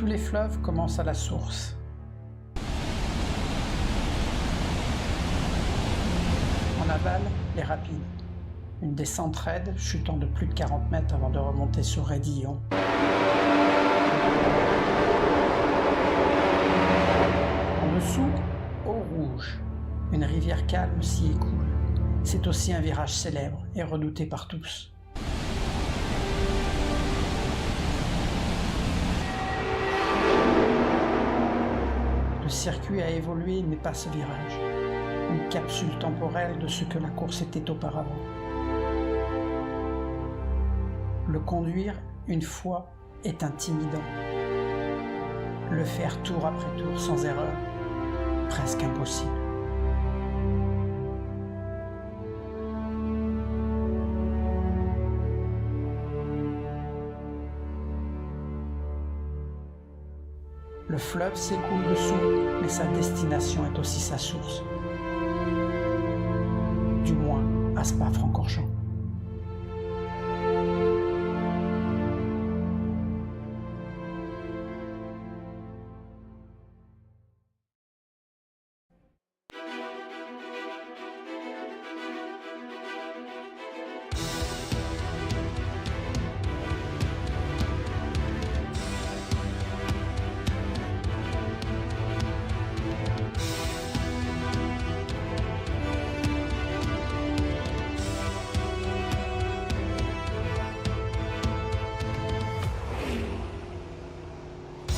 tous les fleuves commencent à la source. En aval, les rapides. Une descente raide, chutant de plus de 40 mètres avant de remonter sur Raidillon. En dessous, eau rouge. Une rivière calme s'y écoule. C'est aussi un virage célèbre et redouté par tous. Le circuit a évolué mais pas ce virage. Une capsule temporelle de ce que la course était auparavant. Le conduire, une fois, est intimidant. Le faire tour après tour sans erreur, presque impossible. Le fleuve s'écoule dessous, mais sa destination est aussi sa source. Du moins à Spa-Francorchamps.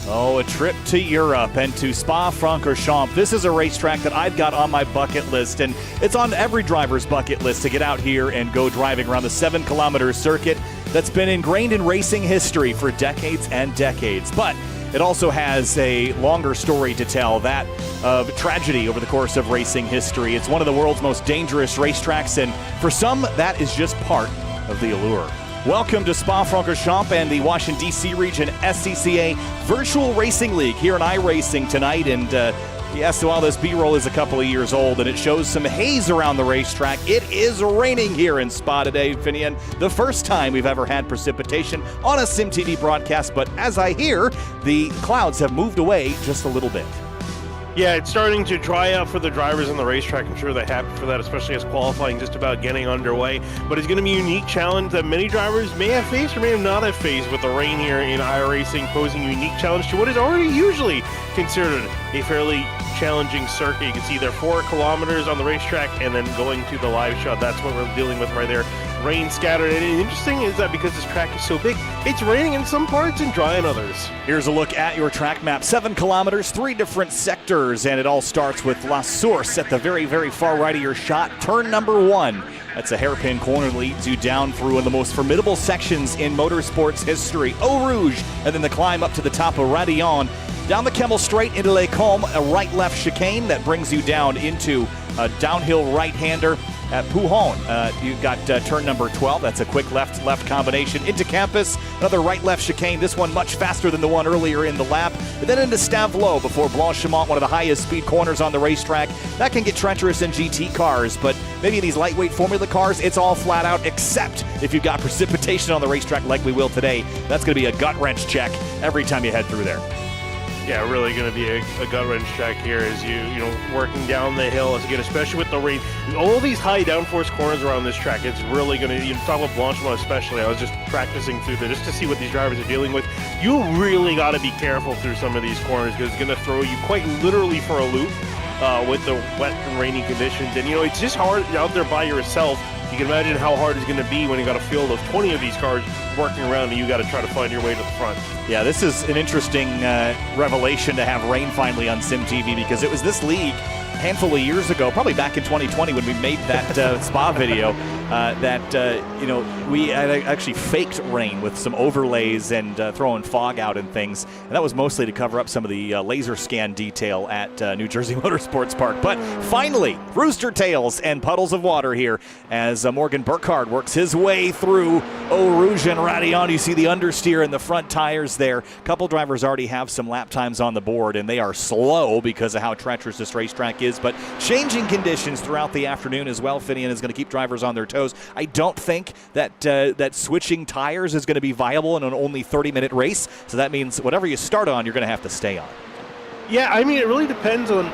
Oh, a trip to Europe and to Spa-Francorchamps. This is a racetrack that I've got on my bucket list, and it's on every driver's bucket list to get out here and go driving around the 7-kilometer circuit that's been ingrained in racing history for decades and decades. But it also has a longer story to tell, that of tragedy over the course of racing history. It's one of the world's most dangerous racetracks, and for some, that is just part of the allure. Welcome to Spa-Francorchamps and the Washington, D.C. region SCCA Virtual Racing League here in iRacing tonight. And yes, while this B-roll is a couple of years old and it shows some haze around the racetrack, it is raining here in Spa today, Finian. The first time we've ever had precipitation on a SimTV broadcast, but as I hear, the clouds have moved away just a little bit. Yeah, it's starting to dry up for the drivers on the racetrack. I'm sure they're happy for that, especially as qualifying just about getting underway. But it's going to be a unique challenge that many drivers may have faced or may have not have faced with the rain here in iRacing, posing a unique challenge to what is already usually considered a fairly challenging circuit. You can see there 4 kilometers on the racetrack and then going to the live shot. That's what we're dealing with right there. Rain scattered. And the interesting is that because this track is so big, it's raining in some parts and dry in others. Here's a look at your track map. 7 kilometers, 3 different sectors, and it all starts with La Source at the very, very far right of your shot. Turn number 1. That's a hairpin corner that leads you down through one of the most formidable sections in motorsports history, Eau Rouge, and then the climb up to the top of Raidillon. Down the Kemmel Straight into Les Combes, a right-left chicane that brings you down into a downhill right-hander at Pouhon. You've got turn number 12. That's a quick left-left combination into Campus. Another right-left chicane. This one much faster than the one earlier in the lap. And then into Stavelot before Blanchimont, one of the highest speed corners on the racetrack. That can get treacherous in GT cars, but maybe in these lightweight Formula cars, it's all flat out, except if you've got precipitation on the racetrack like we will today. That's going to be a gut wrench check every time you head through there. Yeah, really going to be a gut wrench check here as you working down the hill, again, especially with the rain. All these high downforce corners around this track, it's really going to, talk about Blanchimont especially. I was just practicing through there just to see what these drivers are dealing with. You really got to be careful through some of these corners because it's going to throw you quite literally for a loop with the wet and rainy conditions. And, it's just hard out there by yourself. You can imagine how hard it's going to be when you got a field of 20 of these cars working around and you got to try to find your way to the front. Yeah, this is an interesting revelation to have rain finally on SimTV because it was this league a handful of years ago, probably back in 2020 when we made that Spa video, we had actually faked rain with some overlays and throwing fog out and things. And that was mostly to cover up some of the laser scan detail at New Jersey Motorsports Park. But finally, rooster tails and puddles of water here as Morgan Burkhardt works his way through Eau Rouge and Raidillon. You see the understeer and the front tires there. A couple drivers already have some lap times on the board, and they are slow because of how treacherous this racetrack is. is, but changing conditions throughout the afternoon as well. Finian is going to keep drivers on their toes. I don't think that that switching tires is going to be viable in an only 30-minute race, so that means whatever you start on, you're going to have to stay on. Yeah, I mean, it really depends on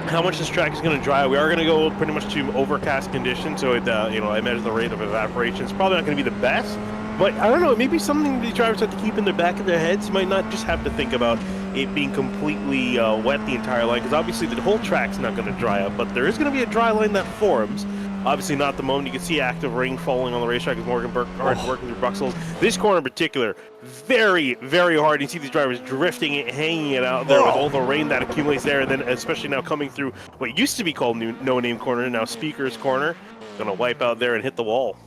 how much this track is going to dry. We are going to go pretty much to overcast conditions, so I imagine the rate of evaporation is probably not going to be the best. But I don't know, it may be something these drivers have to keep in the back of their heads. You might not just have to think about it being completely wet the entire line, because obviously the whole track's not going to dry up, but there is going to be a dry line that forms. Obviously not the moment. You can see active rain falling on the racetrack as Morgan Burkhardt's working through Bruxelles. This corner in particular, very, very hard. You see these drivers drifting it, hanging it out there with all the rain that accumulates there, and then especially now coming through what used to be called no-name corner, now Speaker's corner. Gonna wipe out there and hit the wall.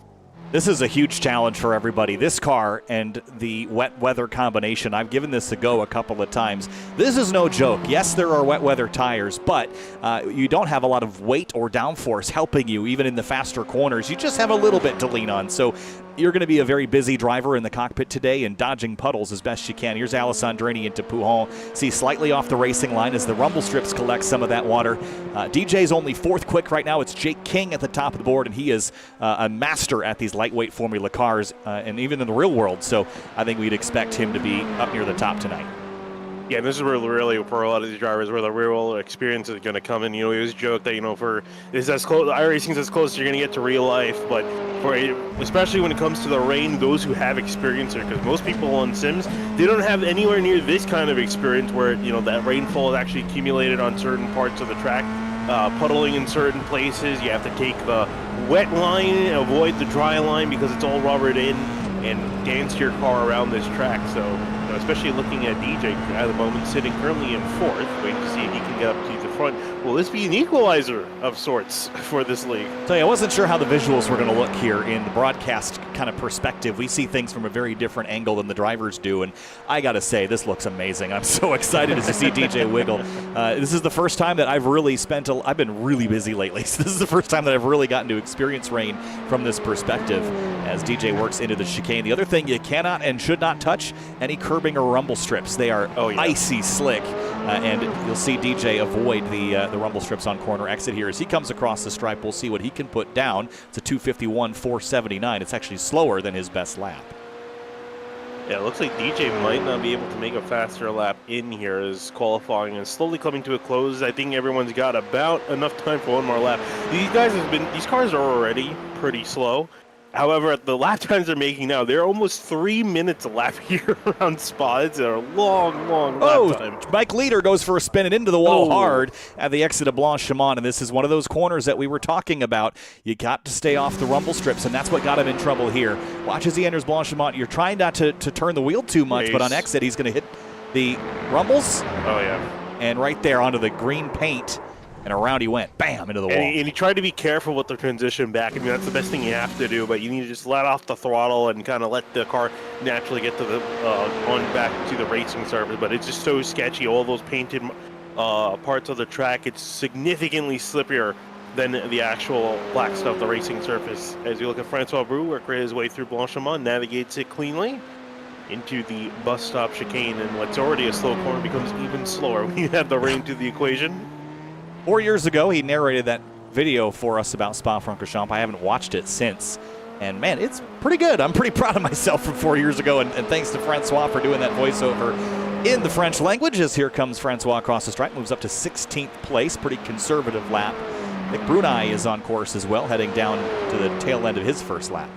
This is a huge challenge for everybody. This car and the wet weather combination, I've given this a go a couple of times. This is no joke. Yes, there are wet weather tires, but you don't have a lot of weight or downforce helping you, even in the faster corners. You just have a little bit to lean on. So you're going to be a very busy driver in the cockpit today and dodging puddles as best you can. Here's Alessandrini into Pujon. See slightly off the racing line as the rumble strips collect some of that water. DJ's only fourth quick right now. It's Jake King at the top of the board, and he is a master at these lightweight Formula cars and even in the real world. So I think we'd expect him to be up near the top tonight. Yeah, this is really for a lot of these drivers where the real experience is going to come in. He always joke that for it's as close, iRacing's as close as you're going to get to real life, but especially when it comes to the rain, those who have experience there, because most people on sims, they don't have anywhere near this kind of experience where that rainfall is actually accumulated on certain parts of the track, puddling in certain places. You have to take the wet line and avoid the dry line because it's all rubbered in, and dance your car around this track. So especially looking at DJ at the moment, sitting currently in fourth, waiting to see if he can get up to the front. Will this be an equalizer of sorts for this league? So I wasn't sure how the visuals were going to look here in the broadcast kind of perspective. We see things from a very different angle than the drivers do, and I got to say, this looks amazing. I'm so excited to see DJ wiggle. This is the first time that I've really I've been really busy lately, so this is the first time that I've really gotten to experience rain from this perspective as DJ works into the chicane. The other thing, you cannot and should not touch any curbing or rumble strips. They are icy slick, and you'll see DJ avoid the rumble strips on corner exit here. As he comes across the stripe, we'll see what he can put down. It's a 2:51.479. It's actually slower than his best lap. Yeah, it looks like DJ might not be able to make a faster lap in here as qualifying is slowly coming to a close. I think everyone's got about enough time for one more lap. These cars are already pretty slow. However, at the lap times they're making now, they're almost 3 minutes a lap here around Spa. It's a long lap time. Mike Leader goes for a spin and into the wall hard at the exit of Blanchimont, and this is one of those corners that we were talking about. You got to stay off the rumble strips, and that's what got him in trouble here. Watch as he enters Blanchimont. You're trying not to turn the wheel too much, but on exit he's going to hit the rumbles. Oh, yeah. And right there onto the green paint. And around he went, bam, into the wall. And he tried to be careful with the transition back. I mean, that's the best thing you have to do, but you need to just let off the throttle and kind of let the car naturally get to the on back to the racing surface. But it's just so sketchy. All those painted parts of the track, it's significantly slippier than the actual black stuff, the racing surface. As you look at Francois Brou work his way through Blanchimont, navigates it cleanly into the bus stop chicane, and what's already a slow corner becomes even slower when you add the rain to the equation. 4 years ago, he narrated that video for us about Spa-Francorchamps. I haven't watched it since. And, man, it's pretty good. I'm pretty proud of myself from 4 years ago, and thanks to Francois for doing that voiceover in the French language. As here comes Francois across the stripe, moves up to 16th place. Pretty conservative lap. Nick Brunei is on course as well, heading down to the tail end of his first lap.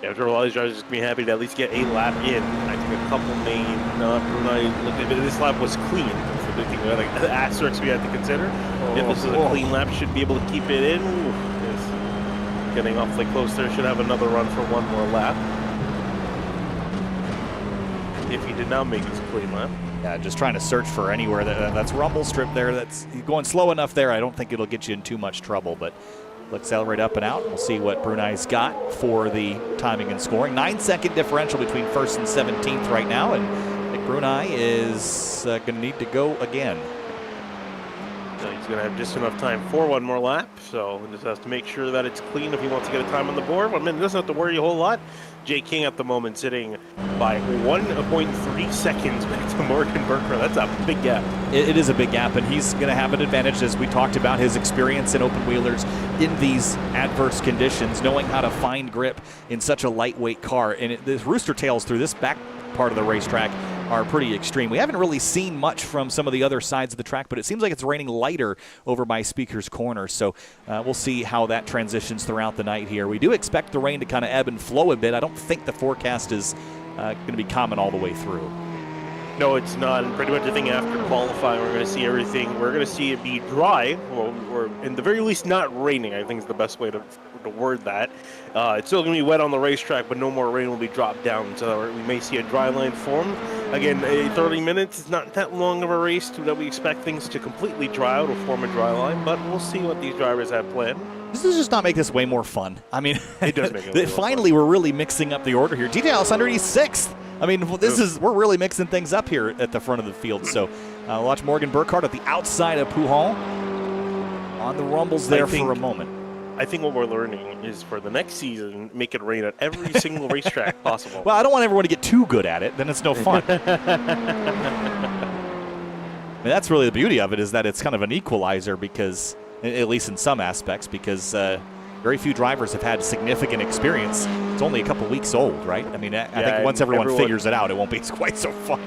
Yeah, after a lot of these drivers just be happy to at least get a lap in. I think a couple may not. Brunei, this lap was clean. The thing, like the asterisks we have to consider. If this is a clean lap, should be able to keep it in. It's getting awfully close there. Should have another run for one more lap. If he did not make this clean lap. Yeah, just trying to search for anywhere that's rumble strip there. That's going slow enough there. I don't think it'll get you in too much trouble, but we'll accelerate up and out. We'll see what Brunei's got for the timing and scoring. 9-second differential between 1st and 17th right now, and Brunei is going to need to go again. So he's going to have just enough time for one more lap, so he just has to make sure that it's clean if he wants to get a time on the board. He doesn't have to worry a whole lot. Jake King at the moment sitting by 1.3 seconds back to Morgan Burkhardt. That's a big gap. It is a big gap, and he's going to have an advantage, as we talked about, his experience in open wheelers in these adverse conditions, knowing how to find grip in such a lightweight car. And the rooster tails through this back part of the racetrack are pretty extreme. We haven't really seen much from some of the other sides of the track, but it seems like it's raining lighter over by Speaker's Corner, so we'll see how that transitions throughout the night here. We do expect the rain to kind of ebb and flow a bit. I don't think the forecast is going to be common all the way through. No, it's not. And pretty much I think after qualifying, we're going to see everything. We're going to see it be dry, or in the very least not raining, I think is the best way to word that. It's still going to be wet on the racetrack, but no more rain will be dropped down. So we may see a dry line form. Again, 30 minutes is not that long of a race that we expect things to completely dry out or form a dry line, but we'll see what these drivers have planned. Does this just not make this way more fun? I mean, it does make it finally we're really mixing up the order here. DJ Alessandro, he's 6th. I mean, we're really mixing things up here at the front of the field. So watch Morgan Burkhardt at the outside of Pujon on the rumbles there for a moment. I think what we're learning is for the next season, make it rain at every single racetrack possible. Well, I don't want everyone to get too good at it. Then it's no fun. I mean, that's really the beauty of it, is that it's kind of an equalizer, because, at least in some aspects, because very few drivers have had significant experience. It's only a couple weeks old, right? I mean, I think once everyone figures it out, it won't be quite so fun.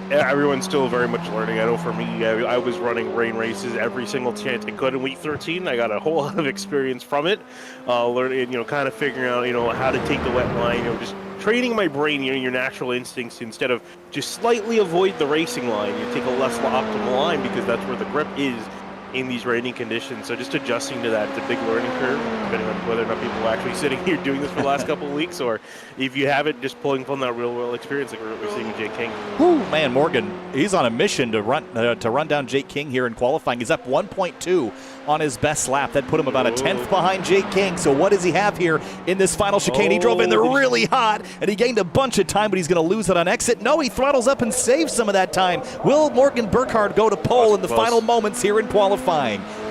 Yeah, everyone's still very much learning. I know for me, I was running rain races every single chance I could in week 13. I got a whole lot of experience from it, learning, kind of figuring out, how to take the wet line, just training my brain, your natural instincts, instead of just slightly avoid the racing line. You take a less optimal line because that's where the grip is in these raining conditions. So just adjusting to that, it's a big learning curve, depending on whether or not people are actually sitting here doing this for the last couple of weeks, or if you haven't, just pulling from that real world experience like we're seeing with Jake King. Whew, man, Morgan, he's on a mission to run down Jake King here in qualifying. He's up 1.2 on his best lap. That put him about a 10th behind Jake King. So what does he have here in this final chicane? He drove in there really hot, and he gained a bunch of time, but he's going to lose it on exit. No, he throttles up and saves some of that time. Will Morgan Burkhardt go to pole in the final moments here in qualifying?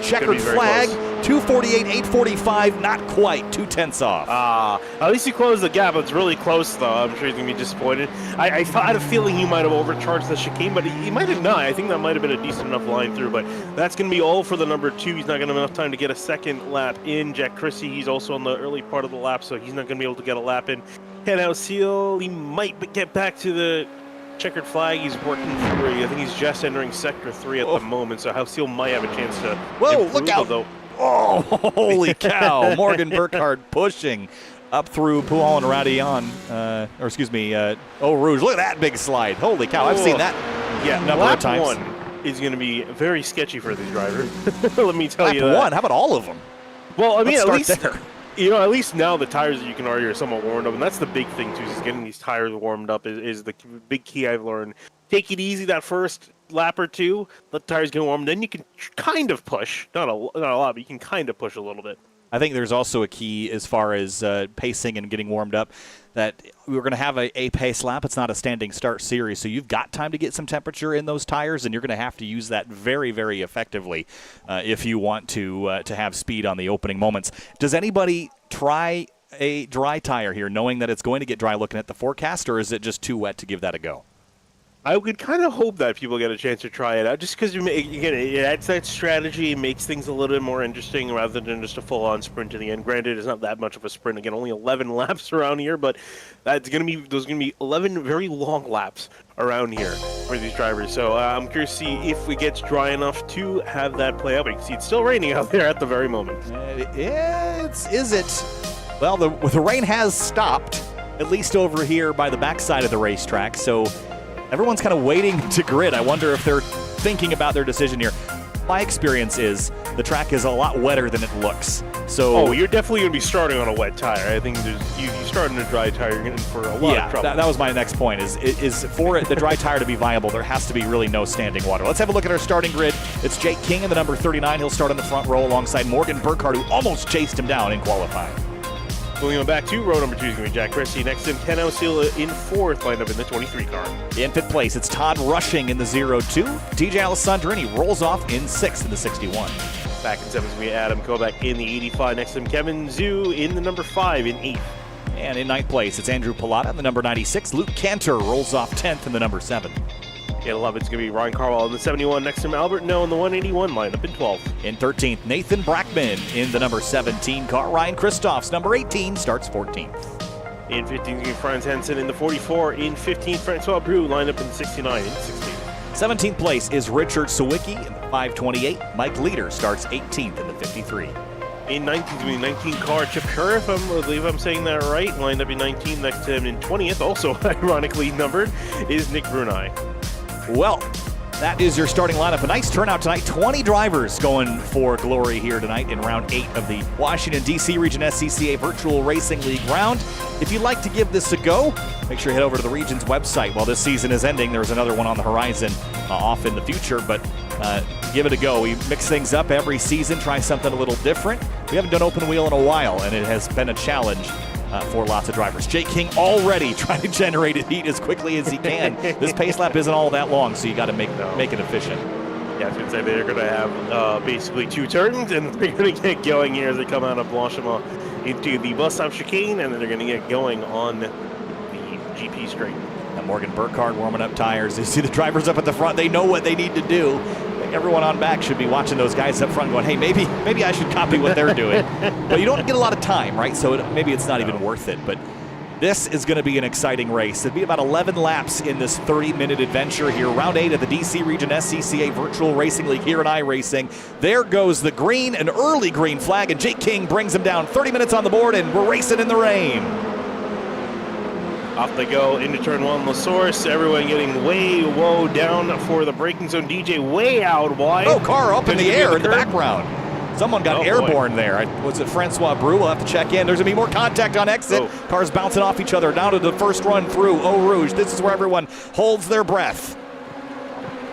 Checkered flag, 2:48, 8:45, not quite, 2/10 off. At least he closed the gap. It's really close, though. I'm sure he's going to be disappointed. I had a feeling he might have overcharged the chicane, but he might have not. I think that might have been a decent enough line through, but that's going to be all for the number 2. He's not going to have enough time to get a second lap in. Jack Chrissy, he's also on the early part of the lap, so he's not going to be able to get a lap in. Ken Seal, he might get back to the checkered flag. He's working through. I think he's just entering sector 3 at the moment, so Seal might have a chance to improve, look out. Though. Oh, holy cow. Morgan Burkhardt pushing up through Pujon and Radillon, Eau Rouge. Look at that big slide. Holy cow, I've seen that a number of times. Lap 1 is going to be very sketchy for these drivers. Let me tell you that. Lap 1? How about all of them? Well, I mean, at least there. At least now the tires, you can argue, are somewhat warmed up, and that's the big thing too. Is getting these tires warmed up is the big key I've learned. Take it easy that first lap or two, let the tires get warm, then you can kind of push. Not a lot, but you can kind of push a little bit. I think there's also a key as far as pacing and getting warmed up, that we're going to have a pace lap. It's not a standing start series, so you've got time to get some temperature in those tires, and you're going to have to use that very, very effectively if you want to have speed on the opening moments. Does anybody try a dry tire here, knowing that it's going to get dry looking at the forecast, or is it just too wet to give that a go? I would kind of hope that people get a chance to try it out, just because it adds that strategy, makes things a little bit more interesting rather than just a full-on sprint to the end. Granted, it's not that much of a sprint. Again, only 11 laps around here, but those are going to be 11 very long laps around here for these drivers. So I'm curious to see if it gets dry enough to have that play out. But you can see it's still raining out there at the very moment. Is it? Well, the rain has stopped, at least over here by the backside of the racetrack. So everyone's kind of waiting to grid. I wonder if they're thinking about their decision here. My experience is the track is a lot wetter than it looks. So you're definitely going to be starting on a wet tire. I think you start in a dry tire, you're getting for a lot of trouble. That was my next point, is for the dry tire to be viable, there has to be really no standing water. Let's have a look at our starting grid. It's Jake King in the number 39. He'll start on the front row alongside Morgan Burkhardt, who almost chased him down in qualifying. Moving on back to row number 2 is going to be Jack Christie. Next to him, Ken Osila in 4th, lined up in the 23 car. In 5th place, it's Todd Rushing in the 02. DJ Alessandrini rolls off in 6th in the 61. Back in 7th, we have Adam Kovac in the 85. Next to him, Kevin Zhu in the number 5 in 8th. And in 9th place, it's Andrew Pilata in the number 96. Luke Cantor rolls off 10th in the number 7. In 11th, it's going to be Ryan Carwell in the 71. Next to him, Albert No in the 181 lineup in 12th. In 13th, Nathan Brackman in the number 17 car. Ryan Christoph's number 18 starts 14th. In 15th, Franz Hansen in the 44. In 15th, Francois Brou lined up in 69 and 16th. 17th place is Richard Sawicki in the 528. Mike Leader starts 18th in the 53. In 19th, 19 car, Chip Sheriff, I believe I'm saying that right, lined up in 19th. Next to him in 20th, also ironically numbered, is Nick Brunei. Well, that is your starting lineup. A nice turnout tonight. 20 drivers going for glory here tonight in round 8 of the Washington, D.C. Region SCCA Virtual Racing League round. If you'd like to give this a go, make sure you head over to the region's website. While this season is ending, there's another one on the horizon off in the future, but give it a go. We mix things up every season, try something a little different. We haven't done open wheel in a while, and it has been a challenge for lots of drivers. Jake King already trying to generate heat as quickly as he can. This pace lap isn't all that long, so you got to make it efficient. Yeah, I was going to say they're going to have basically 2 turns, and they're going to get going here as they come out of Blanchimont into the bus stop chicane, and then they're going to get going on the GP straight. And Morgan Burkhardt warming up tires. You see the drivers up at the front. They know what they need to do. Everyone on back should be watching those guys up front going, hey, maybe I should copy what they're doing. But you don't get a lot of time, right? So maybe it's not even worth it. But this is going to be an exciting race. It'll be about 11 laps in this 30-minute adventure here. Round 8 of the DC Region SCCA Virtual Racing League here in iRacing. There goes the green, an early green flag, and Jake King brings him down. 30 minutes on the board, and we're racing in the rain. Off they go into turn 1, La Source. Everyone getting way down for the braking zone. DJ way out wide. Oh, car up in the air in the background. Someone got airborne there. Was it Francois Brou? We'll have to check in. There's going to be more contact on exit. Cars bouncing off each other down to the first run through Eau Rouge. This is where everyone holds their breath.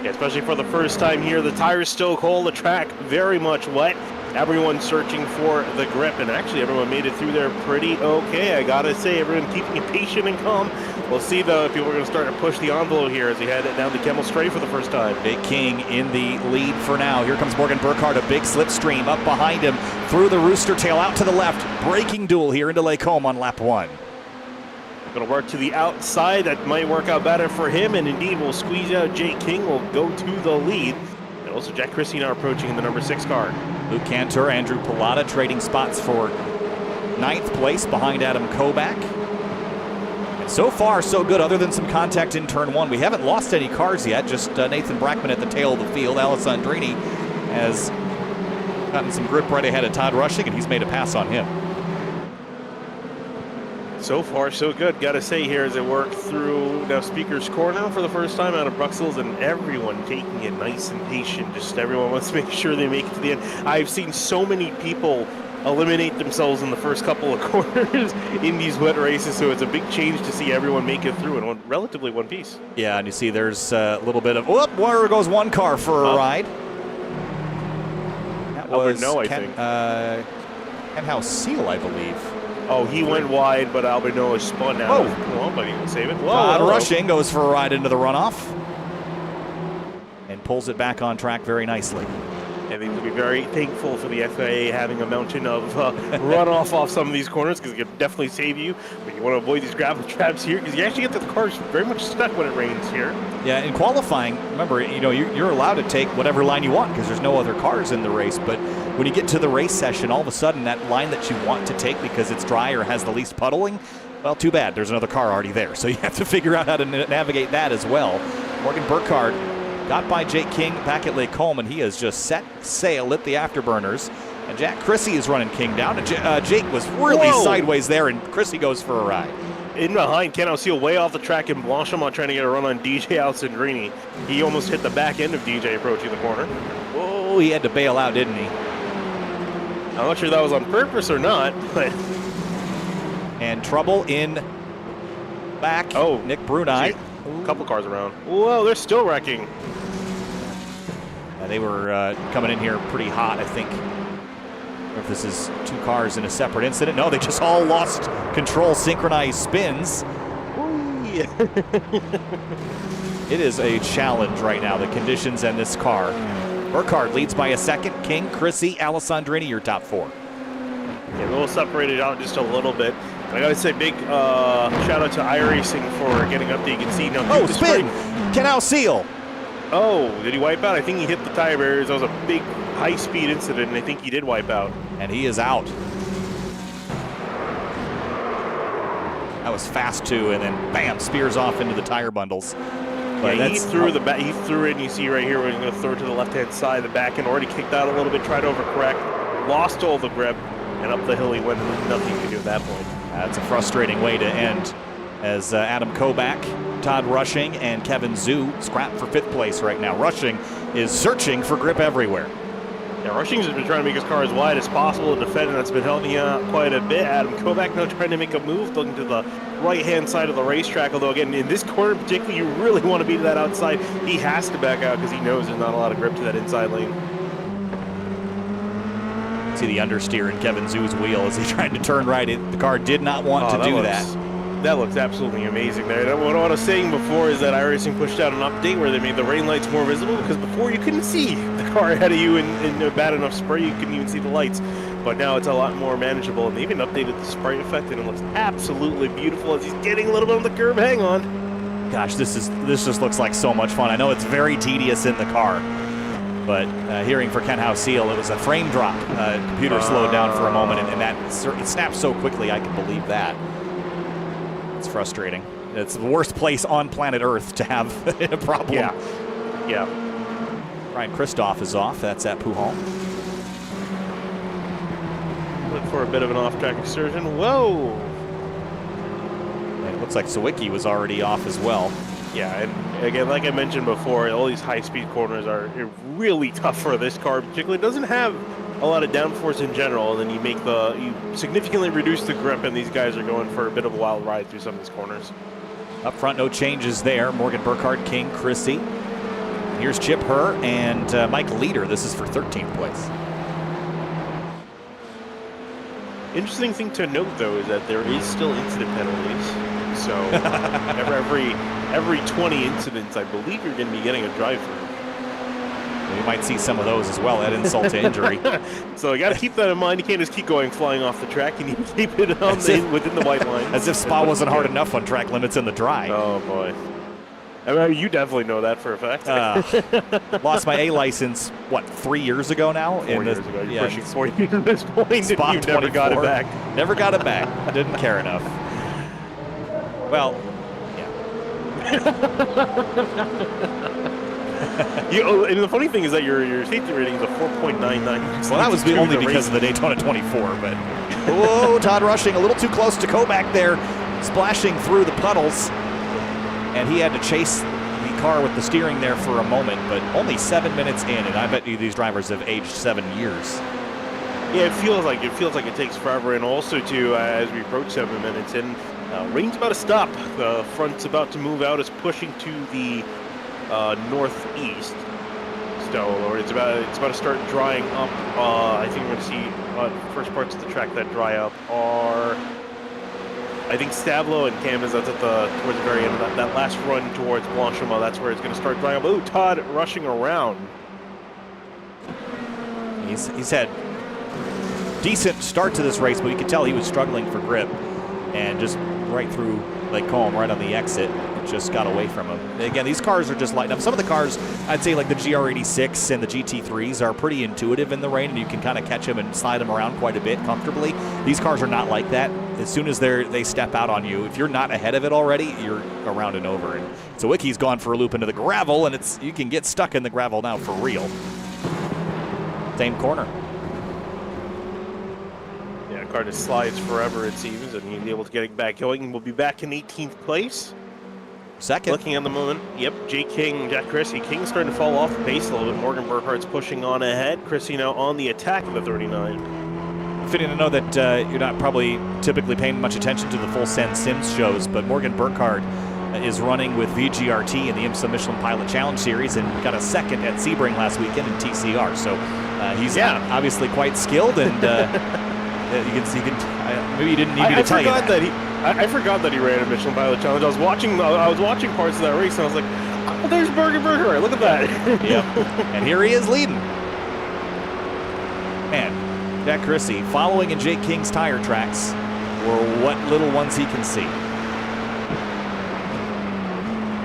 Yeah, especially for the first time here. The tires still cold. The track very much wet. Everyone searching for the grip, and actually everyone made it through there pretty okay. I gotta say, everyone keeping it patient and calm. We'll see though if people are gonna start to push the envelope here as he head down the Kemmel Straight for the first time. Big King in the lead for now. Here comes Morgan Burkhardt, a big slipstream up behind him through the Rooster Tail out to the left. Braking duel here into Lake Home on lap 1. Gonna work to the outside. That might work out better for him, and indeed will squeeze out Jake King. Will go to the lead. And also Jack Christie now approaching in the number 6 car. Luke Cantor, Andrew Pilata trading spots for 9th place behind Adam Kobach. And so far, so good, other than some contact in turn 1. We haven't lost any cars yet, just Nathan Brackman at the tail of the field. Alessandrini has gotten some grip right ahead of Todd Rushing, and he's made a pass on him. So far, so good. Got to say here as they work through now Speaker's Corner for the first time out of Bruxelles, and everyone taking it nice and patient. Just everyone wants to make sure they make it to the end. I've seen so many people eliminate themselves in the first couple of corners in these wet races, so it's a big change to see everyone make it through in relatively one piece. Yeah, and you see there's a little bit of, whoop, where goes one car for a ride. That was I think. Henhouse Seal, I believe. Oh, he went wide, but Albino is spun out. Whoa, but he will save it. Whoa, Rushing goes for a ride into the runoff and pulls it back on track very nicely. I think we'll be very thankful for the FIA having a mountain of runoff off some of these corners, because it can definitely save you. But you want to avoid these gravel traps here, because you actually get the cars very much stuck when it rains here. Yeah, in qualifying, remember, you're allowed to take whatever line you want because there's no other cars in the race. But when you get to the race session, all of a sudden that line that you want to take because it's dry or has the least puddling, well, too bad. There's another car already there. So you have to figure out how to navigate that as well. Morgan Burkhardt got by Jake King back at Lake Coleman. He has just set sail, lit the afterburners. And Jack Chrissy is running King down. Jake was really sideways there, and Chrissy goes for a ride. In behind, Ken O'Seal way off the track, and Blanchimont trying to get a run on DJ Alessandrini. He almost hit the back end of DJ approaching the corner. Oh, he had to bail out, didn't he? I'm not sure that was on purpose or not, but... And trouble in back. Oh, Nick Brunei. A couple cars around. Whoa, they're still wrecking. They were coming in here pretty hot, I think. Or if this is 2 cars in a separate incident. No, they just all lost control, synchronized spins. Yeah. It is a challenge right now, the conditions and this car. Burkhardt leads by a second. King, Chrissy, Alessandrini, your top 4. Yeah, a little separated out just a little bit. I gotta say, big shout out to iRacing for getting up there. You can see now. Oh, spin! Canal Seal. Oh, did he wipe out? I think he hit the tire barriers. That was a big high-speed incident, and I think he did wipe out. And he is out. That was fast too, and then bam, spears off into the tire bundles. But yeah, he threw the back. He threw it, and you see right here, we're going to throw it to the left-hand side. The back end already kicked out a little bit, tried to overcorrect, lost all the grip, and up the hill he went, and nothing you could do at that point. That's a frustrating way to end, as Adam Koback, Todd Rushing, and Kevin Zhu scrap for 5th place right now. Rushing is searching for grip everywhere. Yeah, Rushing's been trying to make his car as wide as possible to defend, and that's been helping out quite a bit. Adam Koback now trying to make a move, looking to the right-hand side of the racetrack, although again, in this corner particularly, you really want to be to that outside. He has to back out because he knows there's not a lot of grip to that inside lane. See the understeer in Kevin Zhu's wheel as he tried to turn right. The car did not want to do that. That looks absolutely amazing there. And what I was saying before is that iRacing pushed out an update where they made the rain lights more visible, because before you couldn't see the car ahead of you in a bad enough spray, you couldn't even see the lights. But now it's a lot more manageable, and they even updated the spray effect, and it looks absolutely beautiful as he's getting a little bit on the curb. Hang on. Gosh, this just looks like so much fun. I know it's very tedious in the car, but hearing for Ken House-Seal, it was a frame drop. Computer slowed down for a moment, and that it snapped so quickly, I can believe that. It's frustrating. It's the worst place on planet Earth to have a problem. Yeah. Ryan Christoph is off. That's at Pujon. Look for a bit of an off-track excursion. Whoa! And it looks like Sawicki was already off as well. Yeah, and again, like I mentioned before, all these high-speed corners are really tough for this car. Particularly, it doesn't have a lot of downforce in general, and then you significantly reduce the grip, and these guys are going for a bit of a wild ride through some of these corners. Up front, no changes there. Morgan Burkhardt, King, Chrissy. Here's Chip Herr and Mike Leader. This is for 13th place. Interesting thing to note, though, is that there is still incident penalties. So every 20 incidents, I believe you're going to be getting a drive-through. We might see some of those as well, at insult to injury. So you got to keep that in mind. You can't just keep flying off the track. You need to keep it on within the white line. As if Spa wasn't hard enough on track limits in the dry. Oh, boy. I mean, you definitely know that for a fact. Lost my A license, 3 years ago now? 4 years ago. You're pushing 4 years at this point. Spa you never got it back. Never got it back. Didn't care enough. Well, and the funny thing is that your safety rating is a 4.99. Well, that was only because of the Daytona 24, but whoa, Todd Rushing a little too close to Koback there, splashing through the puddles, and he had to chase the car with the steering there for a moment, but only 7 minutes in, and I bet you these drivers have aged 7 years. Yeah, it feels like it takes forever, and also too as we approach 7 minutes in, rain's about to stop. The front's about to move out. It's pushing to the northeast, or it's about to start drying up. I think we're going to see first parts of the track that dry up are, I think, Stablo and Camas. That's at towards the very end of that last run towards Blanchimont. That's where it's going to start drying up. Oh, Todd rushing around. He's had decent start to this race, but you could tell he was struggling for grip, and just right through Lake Combe, right on the exit, it just got away from him. Again, these cars are just lighting up. Some of the cars, I'd say like the GR86 and the GT3s, are pretty intuitive in the rain, and you can kind of catch them and slide them around quite a bit comfortably. These cars are not like that. As soon as they step out on you, if you're not ahead of it already, you're around and over. And so Wicky's gone for a loop into the gravel, and you can get stuck in the gravel now for real. Same corner. Car just slides forever, it seems, and he'll be able to get it back going. We'll be back in 18th place. Second. Looking at the moment, yep, Jack Chrissy. King's starting to fall off the pace a little bit. Morgan Burkhardt's pushing on ahead. Chrissy now on the attack of the 39. Fitting to know that you're not probably typically paying much attention to the full Send Sims shows, but Morgan Burkhardt is running with VGRT in the IMSA Michelin Pilot Challenge Series and got a second at Sebring last weekend in TCR. So he's obviously quite skilled, and you can maybe you didn't need me to tell you that. I forgot that he ran a Michelin Pilot Challenge. I was watching parts of that race, and I was like, oh, there's Morgan Burkhardt. Look at that. Yep. And here he is leading. Man, Jack Chrissy following in Jake King's tire tracks. or what little ones he can see.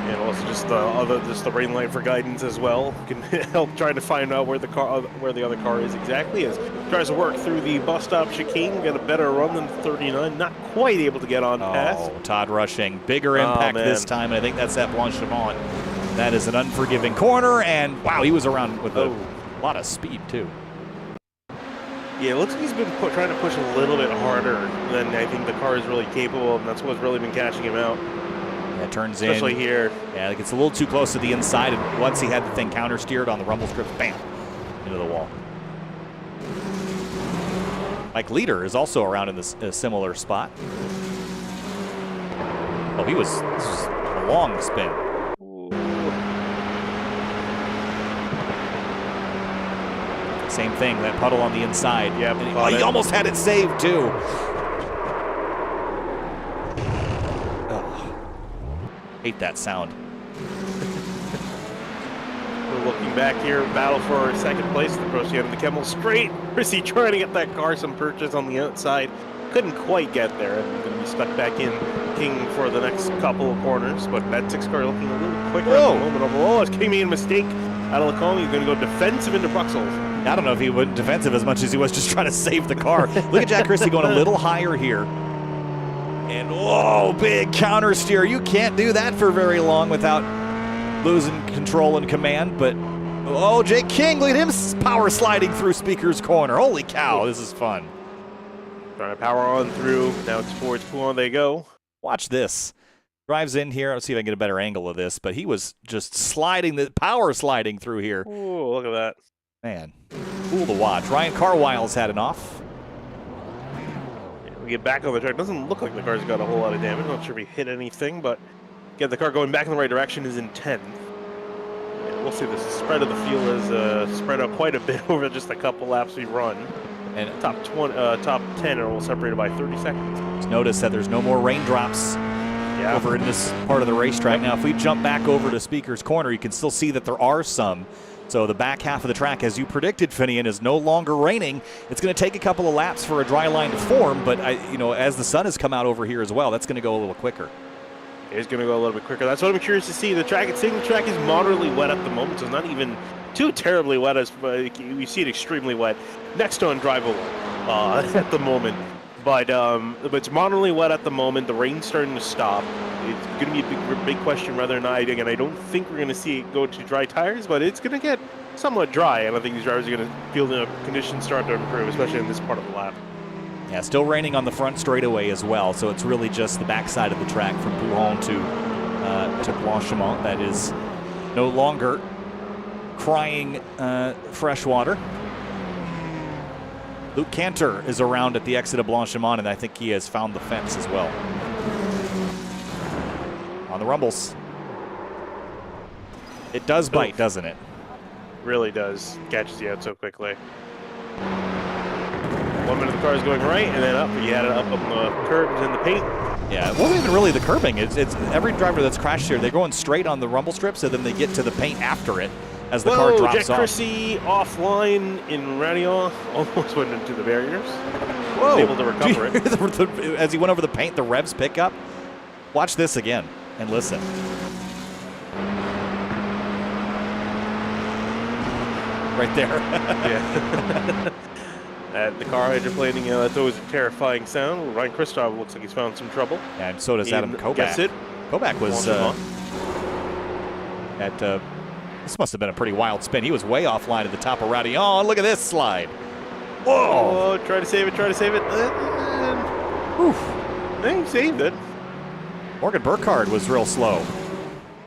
And also just the rain light for guidance as well can help trying to find out where the other car is exactly. As tries to work through the bus stop chicane, get a better run than 39. Not quite able to get on past. Todd Rushing, bigger impact this time, and I think that's at Blanchimont. That is an unforgiving corner, and wow, he was around with a lot of speed too. Yeah, it looks like he's been trying to push a little bit harder than I think the car is really capable of, and that's what's really been catching him out. Yeah, turns especially in. Here. Yeah, it gets a little too close to the inside, and once he had the thing counter-steered on the rumble strips, bam, into the wall. Mike Leader is also around in this similar spot. Oh, this was a long spin. Same thing, that puddle on the inside. Yeah, he almost had it saved too. Hate that sound. We're looking back here, battle for second place. The Procyon and the Kemmel straight. Chrissy trying to get that car some purchase on the outside. Couldn't quite get there. I'm going to be stuck back in King for the next couple of corners, but that 6 car looking a little quicker at the moment overall. It's King made a mistake out of Lacombe. He's going to go defensive into Bruxelles. I don't know if he went defensive as much as he was just trying to save the car. Look at Jack Christie going a little higher here. And whoa, big counter steer. You can't do that for very long without losing control and command. But oh, Jake King, look at him power sliding through Speaker's corner. Holy cow, this is fun. Trying to power on through. Now it's towards Pouin they go. Watch this. Drives in here. Let's see if I can get a better angle of this. But he was just power sliding through here. Oh, look at that. Man, cool to watch. Ryan Carwile's had an off. We get back on the track. Doesn't look like the car's got a whole lot of damage. Not sure if he hit anything, but get the car going back in the right direction is in 10. Yeah, we'll see. The spread of the field is spread out quite a bit over just a couple laps we run. And top 10 are all separated by 30 seconds. Just notice that there's no more raindrops over in this part of the racetrack. Now, if we jump back over to Speaker's corner, you can still see that there are some. So the back half of the track, as you predicted, Finian, is no longer raining. It's going to take a couple of laps for a dry line to form, but as the sun has come out over here as well, that's going to go a little quicker. It's going to go a little bit quicker. That's what I'm curious to see. The track is moderately wet at the moment, so it's not even too terribly wet. As we see it extremely wet next on drivable at the moment. But it's moderately wet at the moment. The rain's starting to stop. It's going to be a big question whether or not, again, I don't think we're going to see it go to dry tires, but it's going to get somewhat dry, and I think these drivers are going to feel the conditions start to improve, especially in this part of the lap. Yeah, still raining on the front straightaway as well, so it's really just the backside of the track from Pouin to Blanchimont that is no longer crying fresh water. Luke Cantor is around at the exit of Blanchimont, and I think he has found the fence as well. On the rumbles. It does bite, doesn't it? Really does. Catches you out so quickly. 1 minute the car is going right, and then up. You had it up on the curbs and the paint. Yeah, it wasn't even really the curbing. It's every driver that's crashed here, they're going straight on the rumble strips, and then they get to the paint after it as the car drops Jack off. Chrissy offline in Radion. Almost went into the barriers. Whoa. Was able to recover it. As he went over the paint, the revs pick up. Watch this again and listen. Right there. Yeah. The car hydroplaning, that's always a terrifying sound. Ryan Christoph looks like he's found some trouble. And so does Adam Kovac. Guess it. Kovac was this must have been a pretty wild spin. He was way offline at the top of Radion. Look at this slide. Whoa! Oh, try to save it, try to save it. He saved it. Morgan Burkhardt was real slow.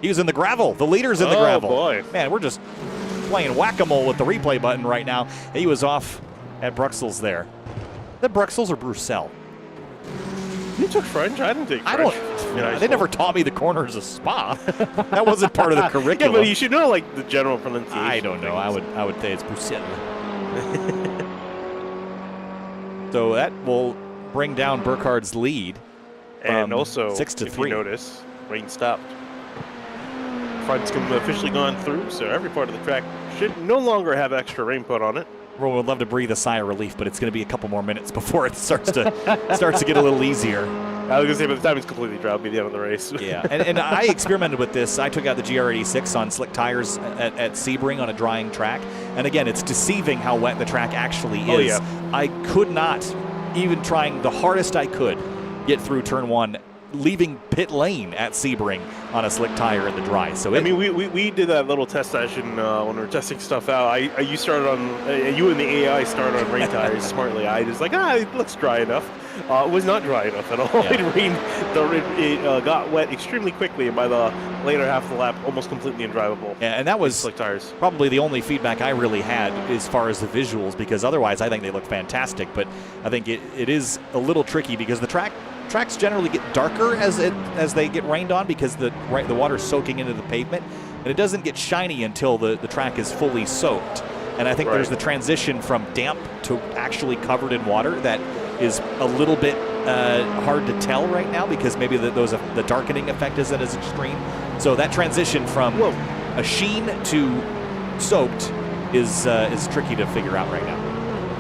He was in the gravel. The leader's in the gravel. Oh, boy. Man, we're just playing whack-a-mole with the replay button right now. He was off at Bruxelles there. Is that Bruxelles or Bruxelles? You took French? I didn't take French. They never taught me the corners of Spa. That wasn't part of the curriculum. Yeah, but you should know, like, the general pronunciation. I don't know. I would say it's Bruxelles. So that will bring down Burkhardt's lead. And also, 6-3. If you notice, rain stopped. Front's officially gone through, so every part of the track should no longer have extra rain put on it. Everyone would love to breathe a sigh of relief, but it's going to be a couple more minutes before it starts to get a little easier. I was going to say, by the time it's completely dry, it'll be the end of the race. Yeah, and I experimented with this. I took out the GR86 on slick tires at Sebring on a drying track. And again, it's deceiving how wet the track actually is. Oh, yeah. I could not, even trying the hardest I could, get through turn 1, leaving pit lane at Sebring on a slick tire in the dry. So I mean, we did that little test session when we were testing stuff out. You started on, you and the AI started on rain tires smartly. I was like, it looks dry enough. It was not dry enough at all. Yeah. It rained. It got wet extremely quickly, and by the later half of the lap, almost completely undrivable. Yeah, and that was slick tires. Probably the only feedback I really had as far as the visuals, because otherwise I think they look fantastic. But I think it is a little tricky because the tracks generally get darker as they get rained on because the water's soaking into the pavement, and it doesn't get shiny until the track is fully soaked. And I think there's the transition from damp to actually covered in water that is a little bit hard to tell right now because maybe the darkening effect isn't as extreme. So that transition from a sheen to soaked is tricky to figure out right now.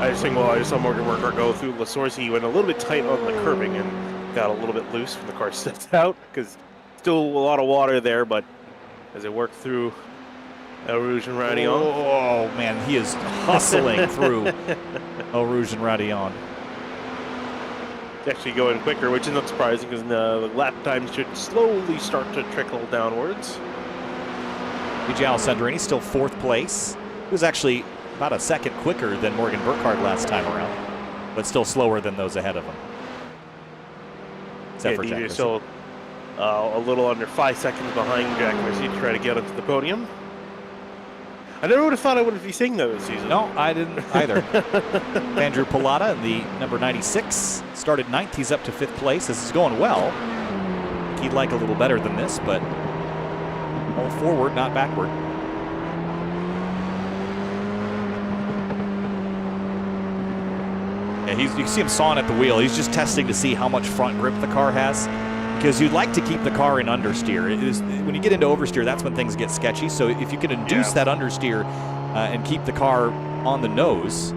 I just saw Morgan Burkhart go through La Source. He went a little bit tight on the curbing and got a little bit loose when the car stepped out because still a lot of water there, but as it worked through Eau Rouge and Radillon. Oh, man, he is hustling through Eau Rouge and Radillon. It's actually going quicker, which is not surprising because the lap times should slowly start to trickle downwards. BJ Alessandrini still 4th place. He was actually about a second quicker than Morgan Burkhart last time around, but still slower than those ahead of him. Except for Jack still a little under 5 seconds behind Jack Missy to try to get onto the podium. I never would have thought I would be seeing that this season. No, I didn't either. Andrew Pilata, the number 96, started 9th. He's up to 5th place. This is going well. He'd like a little better than this, but all forward, not backward. Yeah, you see him sawing at the wheel. He's just testing to see how much front grip the car has, because you'd like to keep the car in understeer. When you get into oversteer, that's when things get sketchy. So if you can induce that understeer and keep the car on the nose,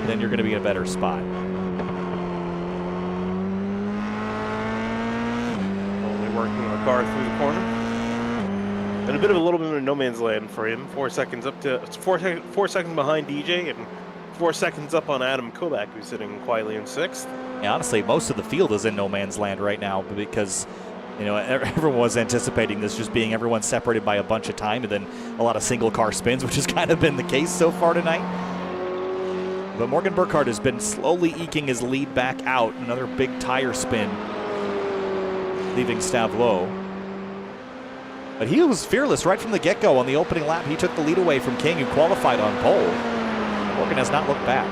then you're going to be in a better spot. Only working the car through the corner. And a little bit of no man's land for him. 4 seconds up to 4 seconds behind DJ and 4 seconds up on Adam Kovac, who's sitting quietly in 6th. Yeah, honestly, most of the field is in no man's land right now because, everyone was anticipating this just being everyone separated by a bunch of time and then a lot of single car spins, which has kind of been the case so far tonight. But Morgan Burkhart has been slowly eking his lead back out. Another big tire spin, leaving Stavelot. But he was fearless right from the get-go on the opening lap. He took the lead away from King, who qualified on pole. Morgan has not looked back.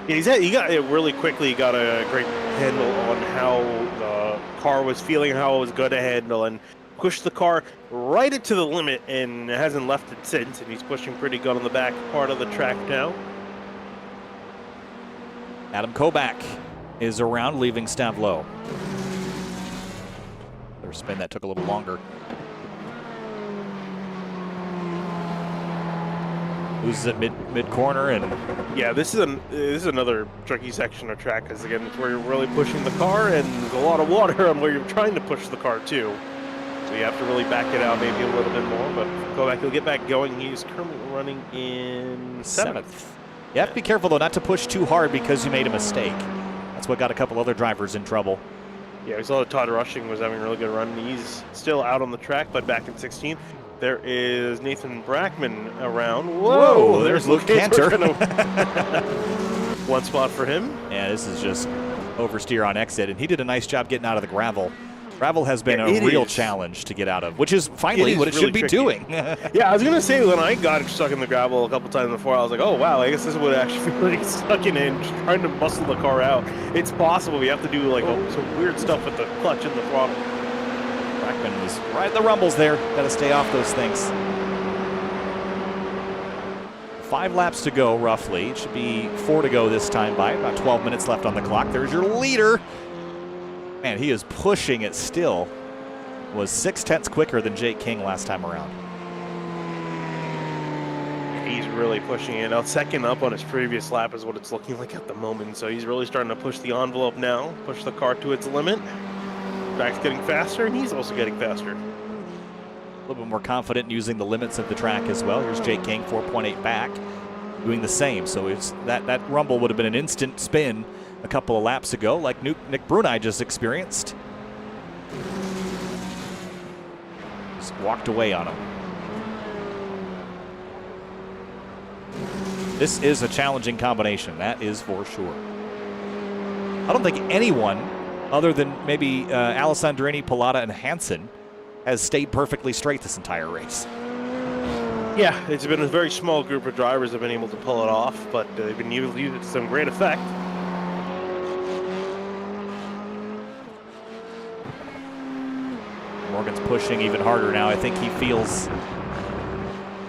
Yeah, he got it really quickly. He got a great handle on how the car was feeling, how it was going to handle, and pushed the car right into the limit, and hasn't left it since. And he's pushing pretty good on the back part of the track now. Adam Kovac is around, leaving Stavelot. Their spin that took a little longer. Who's at mid corner, and yeah, this is another tricky section of track because again, it's where you're really pushing the car, and there's a lot of water on where you're trying to push the car too. So you have to really back it out maybe a little bit more. But Kovac will get back going. He's currently running in 7th. You have to be careful though not to push too hard because you made a mistake. That's what got a couple other drivers in trouble. Yeah, we saw that Todd Rushing was having a really good run. He's still out on the track, but back in 16th. There is Nathan Brackman around. Whoa, there's Luke Cantor. One spot for him. Yeah, this is just oversteer on exit, and he did a nice job getting out of the gravel. Gravel has been a real challenge to get out of, which is finally what it should be doing. Yeah, I was going to say, when I got stuck in the gravel a couple times before, I was like, oh, wow, I guess this would actually be like stuck in it and just trying to muscle the car out. It's possible. You have to do like some weird stuff with the clutch and the throttle. Brackman was right at the rumbles there. Got to stay off those things. 5 laps to go, roughly. It should be 4 to go this time by. About 12 minutes left on the clock. There's your leader. Man, he is pushing it still. Was 0.6 quicker than Jake King last time around. He's really pushing it. Now, second up on his previous lap is what it's looking like at the moment. So he's really starting to push the envelope now, push the car to its limit. Track's getting faster, and he's also getting faster. A little bit more confident in using the limits of the track as well. Here's Jake King, 4.8 back, doing the same. So it's that rumble would have been an instant spin a couple of laps ago, like Nick Bruni just experienced. Just walked away on him. This is a challenging combination, that is for sure. I don't think anyone, other than maybe Alessandrini, Pilata, and Hansen, has stayed perfectly straight this entire race. Yeah, it's been a very small group of drivers that have been able to pull it off, but they've been using it to some great effect. Morgan's pushing even harder now. I think he feels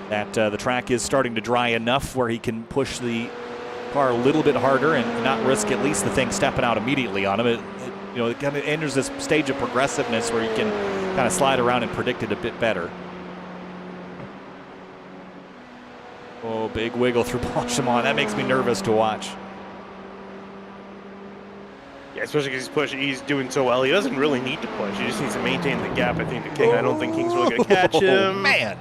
that the track is starting to dry enough where he can push the car a little bit harder and not risk at least the thing stepping out immediately on him. It kind of enters this stage of progressiveness where you can kind of slide around and predict it a bit better. Oh, big wiggle through Blanchimont. That makes me nervous to watch. Yeah, especially because he's doing so well. He doesn't really need to push. He just needs to maintain the gap, I think, to King. I don't think King's really going to catch him. Oh, man.